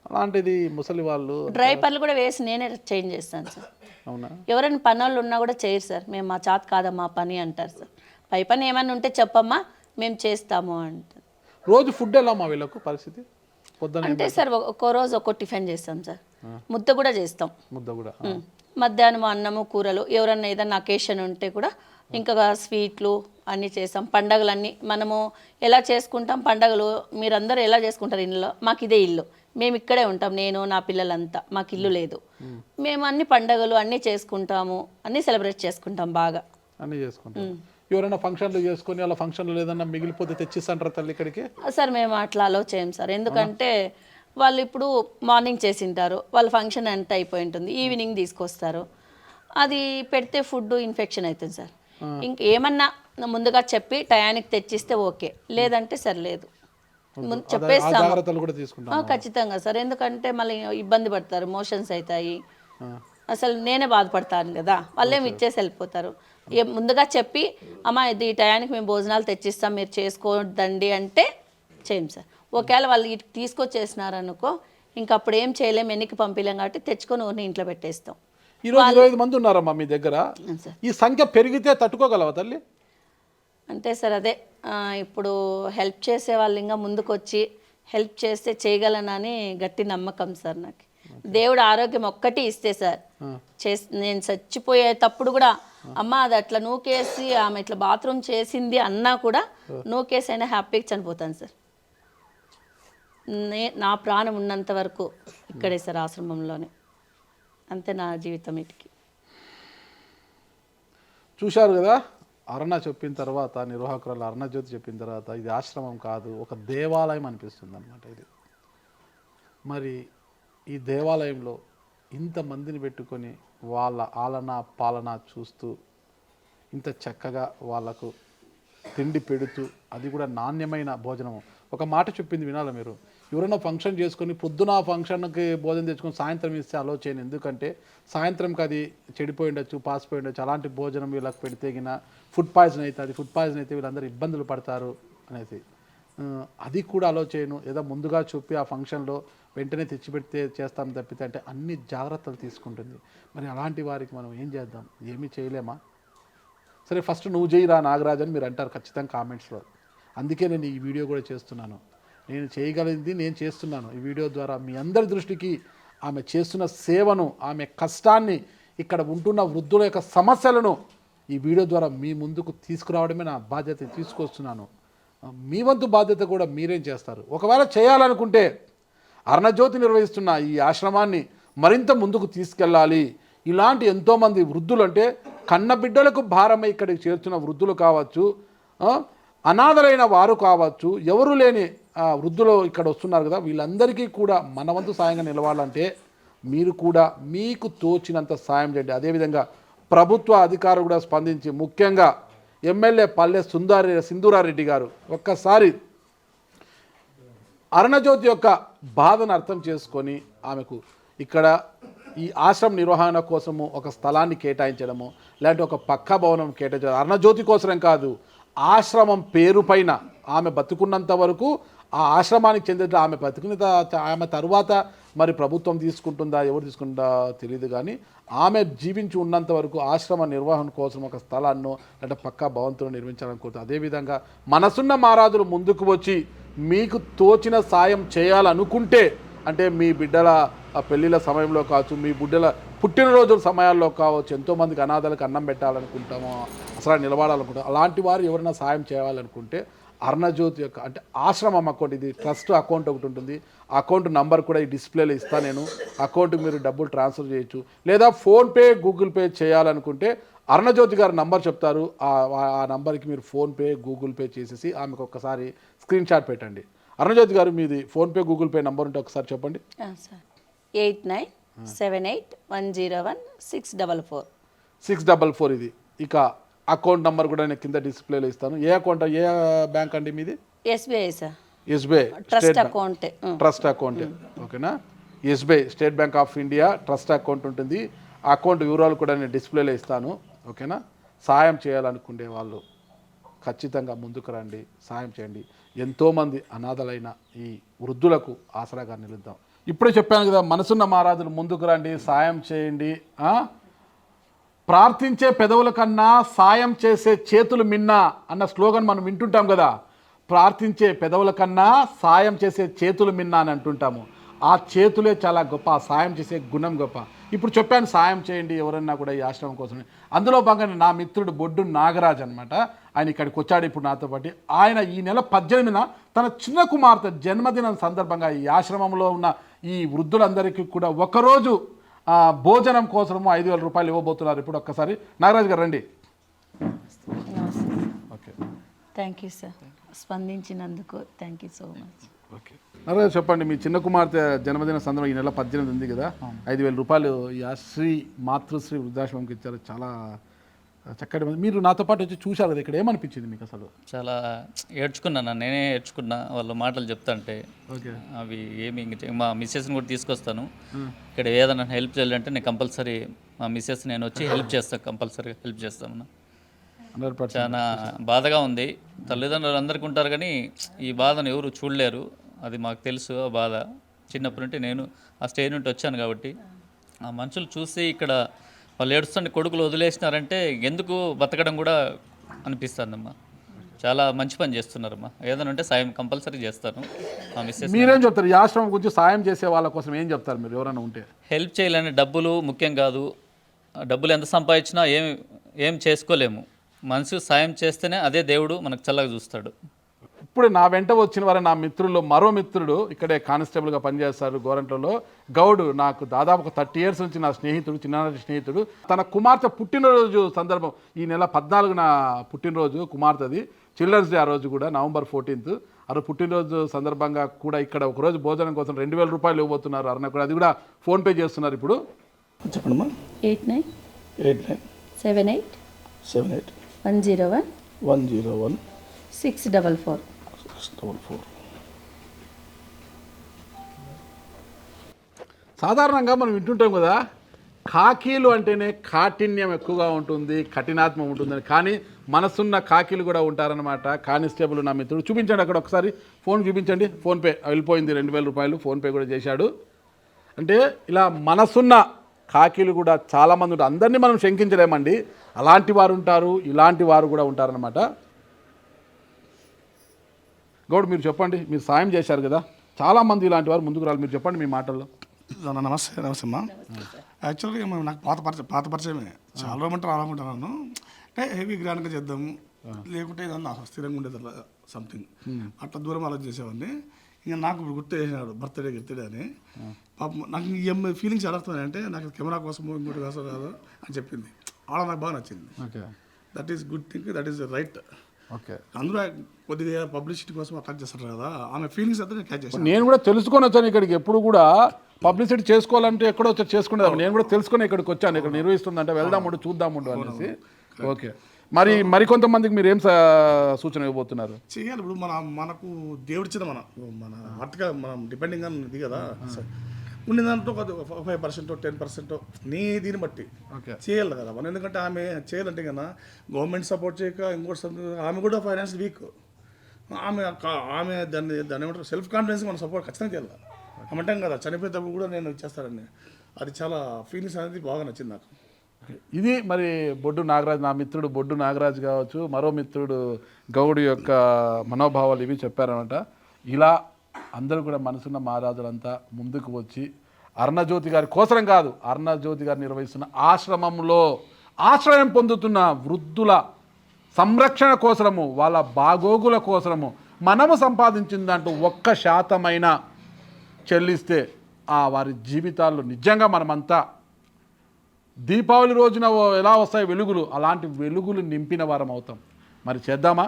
అలాంటిది ముసలి వాళ్ళు డ్రైపర్లు కూడా వేసి నేనే చేంజ్ చేస్తాను సార్. అవునా? ఎవరైనా పనులు ఉన్నా కూడా చేయరు సార్. మేము మా చేత కాదమ్మా పని అంటారు సార్. పై పని ఏమన్నా ఉంటే చెప్పమ్మా మేము చేస్తాము అంటారు. రోజు ఫుడ్ ఎలా మా వీళ్ళకు పరిస్థితి? అంటే సార్ ఒక్కో రోజు ఒక్కో టిఫిన్ చేస్తాం సార్, ముద్ద కూడా చేస్తాం. ముద్ద కూడా మధ్యాహ్నం అన్నము కూరలు, ఎవరన్నా ఏదన్నా అకేషన్ ఉంటే కూడా ఇంకా స్వీట్లు అన్నీ చేస్తాం. పండగలన్నీ మనము ఎలా చేసుకుంటాం పండగలు, మీరందరూ ఎలా చేసుకుంటారు ఇల్లులో, మాకు ఇదే ఇల్లు, మేము ఇక్కడే ఉంటాం, నేను నా పిల్లలంతా, మాకు ఇల్లు లేదు. మేము అన్ని పండగలు అన్నీ చేసుకుంటాము, అన్నీ సెలబ్రేట్ చేసుకుంటాం బాగా అన్నీ చేసుకుంటాం. ఎవరైనా ఫంక్షన్లు చేసుకొని అలా ఫంక్షన్లు లేదన్నా మిగిలిపోతే తెచ్చిస్తాంటారా తల్లి ఇక్కడికి? సార్ మేము అట్లా అలో చేయం సార్. ఎందుకంటే వాళ్ళు ఇప్పుడు మార్నింగ్ చేసింటారు, వాళ్ళ ఫంక్షన్ అంతా అయిపోయి ఉంటుంది, ఈవినింగ్ తీసుకొస్తారు, అది పెడితే ఫుడ్ ఇన్ఫెక్షన్ అవుతుంది సార్. ఇంకేమన్నా ముందుగా చెప్పి టయానికి తెచ్చిస్తే ఓకే, లేదంటే సరిలేదు చెప్పేస్తాము ఖచ్చితంగా సార్. ఎందుకంటే మళ్ళీ ఇబ్బంది పడతారు, మోషన్స్ అవుతాయి, అసలు నేనే బాధపడతాను కదా, వాళ్ళేమి ఇచ్చేసి వెళ్ళిపోతారు. ముందుగా చెప్పి అమ్మా ఇది ఈ టయానికి మేము భోజనాలు తెచ్చిస్తాం, మీరు చేసుకోవద్దండి అంటే చేయం సార్. ఒకవేళ వాళ్ళు తీసుకొచ్చేసినారనుకో ఇంక అప్పుడు ఏం చేయలేం, వెనక్కి పంపించలేం, కాబట్టి తెచ్చుకొని ఊరిని ఇంట్లో పెట్టేస్తాం. ఈరోజు 25 మంది ఉన్నారమ్మా మీ దగ్గర, ఈ సంఖ్య పెరిగితే తట్టుకోగలవా తల్లి? అంటే సార్ అదే ఇప్పుడు హెల్ప్ చేసే వాళ్ళు ఇంకా ముందుకు వచ్చి హెల్ప్ చేస్తే చేయగలనని గట్టి నమ్మకం సార్ నాకు. దేవుడు ఆరోగ్యం ఒక్కటి ఇస్తే సార్ నేను చచ్చిపోయేటప్పుడు కూడా అమ్మ అది అట్లా నూకేసి ఆమె ఇట్లా బాత్రూమ్ చేసింది అన్నా కూడా నూకేసి అయినా హ్యాపీగా చనిపోతాను సార్. నా ప్రాణం ఉన్నంత వరకు ఇక్కడే సార్, ఆశ్రమంలోనే. అంతే నా జీవితం. ఇటుకి చూశారు కదా, అరుణ చెప్పిన తర్వాత, నిర్వాహకురాలు అరుణజ్యోతి చెప్పిన తర్వాత, ఇది ఆశ్రమం కాదు ఒక దేవాలయం అనిపిస్తుంది అన్నమాట ఇది. మరి ఈ దేవాలయంలో ఇంతమందిని పెట్టుకొని వాళ్ళ ఆలన పాలన చూస్తూ ఇంత చక్కగా వాళ్ళకు తిండి పెడుతూ, అది కూడా నాణ్యమైన భోజనము. ఒక మాట చెప్పింది వినాలి మీరు, ఎవరైనా ఫంక్షన్ చేసుకొని పొద్దున ఫంక్షన్కి భోజనం తెచ్చుకొని సాయంత్రం ఇస్తే అలో చేయను, ఎందుకంటే సాయంత్రంకి అది చెడిపోయి ఉండొచ్చు, పాసిపోయి ఉండొచ్చు, అలాంటి భోజనం వీళ్ళకి పెడితే గిన ఫుడ్ పాయిజన్ అవుతుంది, ఫుడ్ పాయిజన్ అయితే వీళ్ళందరూ ఇబ్బందులు పడతారు అనేసి అది కూడా అలో చేయను. ఏదో ముందుగా చెప్పి ఆ ఫంక్షన్లో వెంటనే తెచ్చిపెడితే చేస్తాం తప్పితే అంటే అన్ని జాగ్రత్తలు తీసుకుంటుంది. మరి అలాంటి వారికి మనం ఏం చేద్దాం? ఏమీ చేయలేమా? సరే ఫస్ట్ నువ్వు చేయరా నాగరాజు అని మీరు అంటారు ఖచ్చితంగా కామెంట్స్లో. అందుకే నేను ఈ వీడియో కూడా చేస్తున్నాను. నేను చేయగలిగింది నేను చేస్తున్నాను. ఈ వీడియో ద్వారా మీ అందరి దృష్టికి ఆమె చేస్తున్న సేవను, ఆమె కష్టాన్ని, ఇక్కడ ఉంటున్న వృద్ధుల యొక్క సమస్యలను ఈ వీడియో ద్వారా మీ ముందుకు తీసుకురావడమే నా బాధ్యత, తీసుకొస్తున్నాను. మీ వంతు బాధ్యత కూడా మీరేం చేస్తారు? ఒకవేళ చేయాలనుకుంటే అరుణజ్యోతి నిర్వహిస్తున్న ఈ ఆశ్రమాన్ని మరింత ముందుకు తీసుకెళ్ళాలి. ఇలాంటి ఎంతోమంది వృద్ధులు, అంటే కన్న బిడ్డలకు భారమై ఇక్కడికి చేరుతున్న వృద్ధులు కావచ్చు, అనాథలైన వారు కావచ్చు, ఎవరు లేని వృద్ధులు ఇక్కడ వస్తున్నారు కదా, వీళ్ళందరికీ కూడా మన వంతు సాయంగా నిలవాలంటే మీరు కూడా మీకు తోచినంత సాయం చేయండి. అదేవిధంగా ప్రభుత్వ అధికారులు కూడా స్పందించి, ముఖ్యంగా ఎమ్మెల్యే పల్లె సింధూరారెడ్డి గారు ఒక్కసారి అరుణజ్యోతి యొక్క బాధను అర్థం చేసుకొని ఆమెకు ఇక్కడ ఈ ఆశ్రమం నిర్వహణ కోసము ఒక స్థలాన్ని కేటాయించడము, లేదంటే ఒక పక్కా భవనం కేటాయించడం, అరుణజ్యోతి కోసరం కాదు, ఆశ్రమం పేరు పైన ఆమె బతుకున్నంత వరకు ఆ ఆశ్రమానికి చెందిన ఆమె తరువాత మరి ప్రభుత్వం తీసుకుంటుందా ఎవరు తీసుకుంటా తెలియదు, కానీ ఆమె జీవించి ఉన్నంత వరకు ఆశ్రమ నిర్వహణ కోసం ఒక స్థలాన్ని అంటే పక్కా భవంతులను నిర్మించాలని కోరుతుంది. అదేవిధంగా మనసున్న మహారాజులు ముందుకు వచ్చి మీకు తోచిన సాయం చేయాలనుకుంటే, అంటే మీ బిడ్డల పెళ్ళిళ్ళ సమయంలో కావచ్చు, మీ బిడ్డల పుట్టినరోజుల సమయాల్లో కావచ్చు, ఎంతోమందికి అనాథలకు అన్నం పెట్టాలనుకుంటామో, అసలు నిలబడాలనుకుంటాం, అలాంటి వారు ఎవరైనా సాయం చేయాలనుకుంటే అరుణజ్యోతి యొక్క అంటే ఆశ్రమం అకౌంట్, ఇది ట్రస్ట్ అకౌంట్ ఒకటి ఉంటుంది, అకౌంట్ నంబర్ కూడా ఈ డిస్ప్లేలో ఇస్తాను నేను. అకౌంట్కి మీరు డబ్బులు ట్రాన్స్ఫర్ చేయొచ్చు, లేదా ఫోన్పే గూగుల్ పే చేయాలనుకుంటే అరుణజ్యోతి గారు నంబర్ చెప్తారు, ఆ నంబర్కి మీరు ఫోన్పే గూగుల్ పే చేసేసి ఆమెకు ఒక్కసారి స్క్రీన్ షాట్ పెట్టండి. అరుణజ్యోతి గారు మీది ఫోన్పే గూగుల్ పే నంబర్ ఉంటే ఒకసారి చెప్పండి. 8978101644 644 ఇది. ఇక అకౌంట్ నంబర్ కూడా నేను కింద డిస్ప్లేలో ఇస్తాను. ఏ అకౌంట్, ఏ బ్యాంక్ అండి మీది? SBI sir. SBI trust account. Trust account ఓకేనా. SBI State Bank of India trust account ఉంటుంది. అకౌంట్ వివరాలు కూడా నేను డిస్ప్లేలో ఇస్తాను ఓకేనా. సాయం చేయాలనుకునే వాళ్ళు ఖచ్చితంగా ముందుకు రండి, సాయం చేయండి. ఎంతోమంది అనాథలైన ఈ వృద్ధులకు ఆసరాగా నిలుద్దాం. ఇప్పుడే చెప్పాను కదా, మనసున్న మహారాజులు ముందుకు రండి, సాయం చేయండి. ప్రార్థించే పెదవుల కన్నా సాయం చేసే చేతులు మిన్న అన్న స్లోగన్ మనం వింటుంటాం కదా. ప్రార్థించే పెదవుల కన్నా సాయం చేసే చేతులు మిన్న అని అంటుంటాము. ఆ చేతులే చాలా గొప్ప, ఆ సాయం చేసే గుణం గొప్ప. ఇప్పుడు చెప్పాను సాయం చేయండి ఎవరన్నా కూడా ఈ ఆశ్రమం కోసం. అందులో భాగంగా నా మిత్రుడు బొడ్డు నాగరాజ్ అనమాట, ఆయన ఇక్కడికి వచ్చాడు ఇప్పుడు నాతో పాటు. ఆయన ఈ నెల 18న తన చిన్న కుమార్తె జన్మదినం సందర్భంగా ఈ ఆశ్రమంలో ఉన్న ఈ వృద్ధులందరికీ కూడా ఒకరోజు భోజనం కోసము 5,000 రూపాయలు ఇవ్వబోతున్నారు. ఇప్పుడు ఒక్కసారి నాగరాజ్ గారు రండి. ఓకే, థ్యాంక్ యూ సార్, స్పందించినందుకు thank you so much. Okay Nagaraj చెప్పండి, మీ చిన్న కుమార్తె జన్మదిన సందర్భంగా ఈ నెల 18 ఉంది కదా, 5,000 రూపాయలు ఈ మాతృశ్రీ వృద్ధాశ్రమంకి ఇచ్చారు. చాలా చక్కటి. మీరు నాతో పాటు వచ్చి చూశారు కదా, ఇక్కడ ఏమనిపించింది మీకు? అసలు చాలా ఏడ్చుకున్నాను, నేనే ఏడ్చుకున్నా వాళ్ళ మాటలు చెప్తాంటే. ఓకే, అవి ఏమి మా మిస్సెస్ని కూడా తీసుకొస్తాను, ఇక్కడ ఏదైనా హెల్ప్ చేయాలంటే నేను కంపల్సరీ మా మిస్సెస్ నేను వచ్చి హెల్ప్ చేస్తాను, కంపల్సరీగా హెల్ప్ చేస్తాను. చాలా బాధగా ఉంది. తల్లిదండ్రులు అందరికీ ఉంటారు కానీ ఈ బాధను ఎవరు చూడలేరు, అది మాకు తెలుసు ఆ బాధ. చిన్నప్పటి నుండి నేను ఆ స్టేజ్ నుండి వచ్చాను కాబట్టి ఆ మనుషులు చూసి ఇక్కడ వాళ్ళు ఏడుస్తుంటే కొడుకులు వదిలేసినారంటే ఎందుకు బతకడం కూడా అనిపిస్తుందమ్మా. చాలా మంచి పని చేస్తున్నారమ్మా, ఏదైనా ఉంటే సాయం కంపల్సరీ చేస్తాను. మా మిస్సెస్ మీరేం చెప్తారు ఈ ఆశ్రమం గురించి? సాయం చేసే వాళ్ళ కోసం ఏం చెప్తారు మీరు? ఎవరైనా ఉంటే హెల్ప్ చేయాలని డబ్బులు ముఖ్యం కాదు, డబ్బులు ఎంత సంపాదించినా ఏం చేసుకోలేము. మనసు సాయం చేస్తేనే అదే దేవుడు మనకు చల్లగా చూస్తాడు. ఇప్పుడు నా వెంట వచ్చిన వారు నా మిత్రులు, మరో మిత్రుడు ఇక్కడే కానిస్టేబుల్గా పనిచేస్తారు గోరంట్లలో, గౌడు. నాకు దాదాపు ఒక 30 years నుంచి నా స్నేహితుడు, చిన్ననాటి స్నేహితుడు. తన కుమార్తె పుట్టినరోజు సందర్భం, ఈ నెల 14న పుట్టినరోజు కుమార్తెది, చిల్డ్రన్స్ డే ఆ రోజు కూడా, November 14th. ఆ రోజు పుట్టినరోజు సందర్భంగా కూడా ఇక్కడ ఒకరోజు భోజనం కోసం 2,000 రూపాయలు ఇవ్వబోతున్నారు. అన్న కూడా అది కూడా ఫోన్పే చేస్తున్నారు. ఇప్పుడు చెప్పండి. 8978101644. సాధారణంగా మనం వింటుంటాం కదా, కాకీలు అంటేనే కాఠిన్యం ఎక్కువగా ఉంటుంది, కఠినాత్మ ఉంటుందని. కానీ మనసున్న కాకీలు కూడా ఉంటారనమాట. కానిస్టేబుల్ నా మిత్రుడు, చూపించండి అక్కడ ఒకసారి, ఫోన్ చూపించండి. ఫోన్పే వెళ్ళిపోయింది, 2,000 రూపాయలు ఫోన్పే కూడా చేశాడు. అంటే ఇలా మనసున్న కాకీలు కూడా చాలామంది ఉంటారు. అందరినీ మనం శంకించలేమండి, అలాంటి వారు ఉంటారు, ఇలాంటి వారు కూడా ఉంటారనమాట. గౌడ్ మీరు చెప్పండి, మీరు సాయం చేశారు కదా, చాలామంది ఇలాంటి వారు ముందుకు రాలి, మీరు చెప్పండి మీ మాటల్లో. నమస్తే అమ్మా. యాక్చువల్గా నాకు పాత పరిచయమే, చాలా రోజులు రావాలనుకుంటున్నాను. అంటే హెవీ గ్రాండ్గా చేద్దాము, లేకుంటే ఏదన్నా స్థిరంగా ఉండేది అలా సంథింగ్ అట్లా దూరం ఆలోచన చేసేవాడిని. ఇంకా నాకు ఇప్పుడు గుర్తు చేసినాడు బర్త్డే అని. పాపం నాకు ఏం ఫీలింగ్స్ అడుగుతున్నాయి అంటే, నాకు కెమెరా కోసము ఇంకోటి కోసం కాదు అని చెప్పింది. అలా నాకు బాగా నచ్చింది. That is good thing, that is right okay. అందరూ కొద్దిగా పబ్లిసిటీ కోసం అట్లా చేస్తారు కదా, ఆమె ఫీలింగ్స్ అయితే నేను క్యాచ్ చేశాను. నేను కూడా తెలుసుకొని వచ్చాను ఇక్కడికి. ఎప్పుడు కూడా పబ్లిసిటీ చేసుకోవాలంటే ఎక్కడో వచ్చి చేసుకునేదాం. నేను కూడా తెలుసుకొని ఇక్కడికి వచ్చాను. ఇక్కడ నిర్వహిస్తుందంటే వెళ్దాముండు చూద్దాముండు అనేసి. ఓకే, మరికొంతమందికి మీరు ఏం సూచన ఇవ్వబోతున్నారు? చేయాలి. ఇప్పుడు మనకు దేవుడిచ్చిన మన హార్ట్గా మనం డిపెండింగ్ అని ఇది కదా, ఉండే దాంట్లో 5% 10% నీ దీన్ని బట్టి చేయాలి కదా మనం. ఎందుకంటే ఆమె చేయాలంటే కదా గవర్నమెంట్ సపోర్ట్ చేయక ఇంకోటి ఆమె కూడా ఫైనాన్స్ వీక్. ఆమె దాన్ని ఏమంటారు సెల్ఫ్ కాన్ఫిడెన్స్ మనం సపోర్ట్ ఖచ్చితంగా చేయాలి. అమంటాం కదా చనిపోయేటప్పుడు కూడా నేను ఇచ్చేస్తానని. అది చాలా ఫీలింగ్స్ అనేది బాగా నచ్చింది నాకు. ఇది మరి బొడ్డు నాగరాజు, నా మిత్రుడు బొడ్డు నాగరాజు కావచ్చు, మరో మిత్రుడు గౌడు యొక్క మనోభావాలు ఇవి చెప్పారనమాట. ఇలా అందరూ కూడా మనసున్న మహారాజులంతా ముందుకు వచ్చి అరుణజ్యోతి గారి కోసరం కాదు, అరుణజ్యోతి గారు నిర్వహిస్తున్న ఆశ్రమంలో ఆశ్రయం పొందుతున్న వృద్ధుల సంరక్షణ కోసము, వాళ్ళ బాగోగుల కోసము మనము సంపాదించిన దాంట్లో 1% చెల్లిస్తే వారి జీవితాల్లో నిజంగా మనమంతా దీపావళి రోజున ఎలా వస్తాయి వెలుగులు, అలాంటి వెలుగులు నింపిన వారం అవుతాం. మరి చేద్దామా?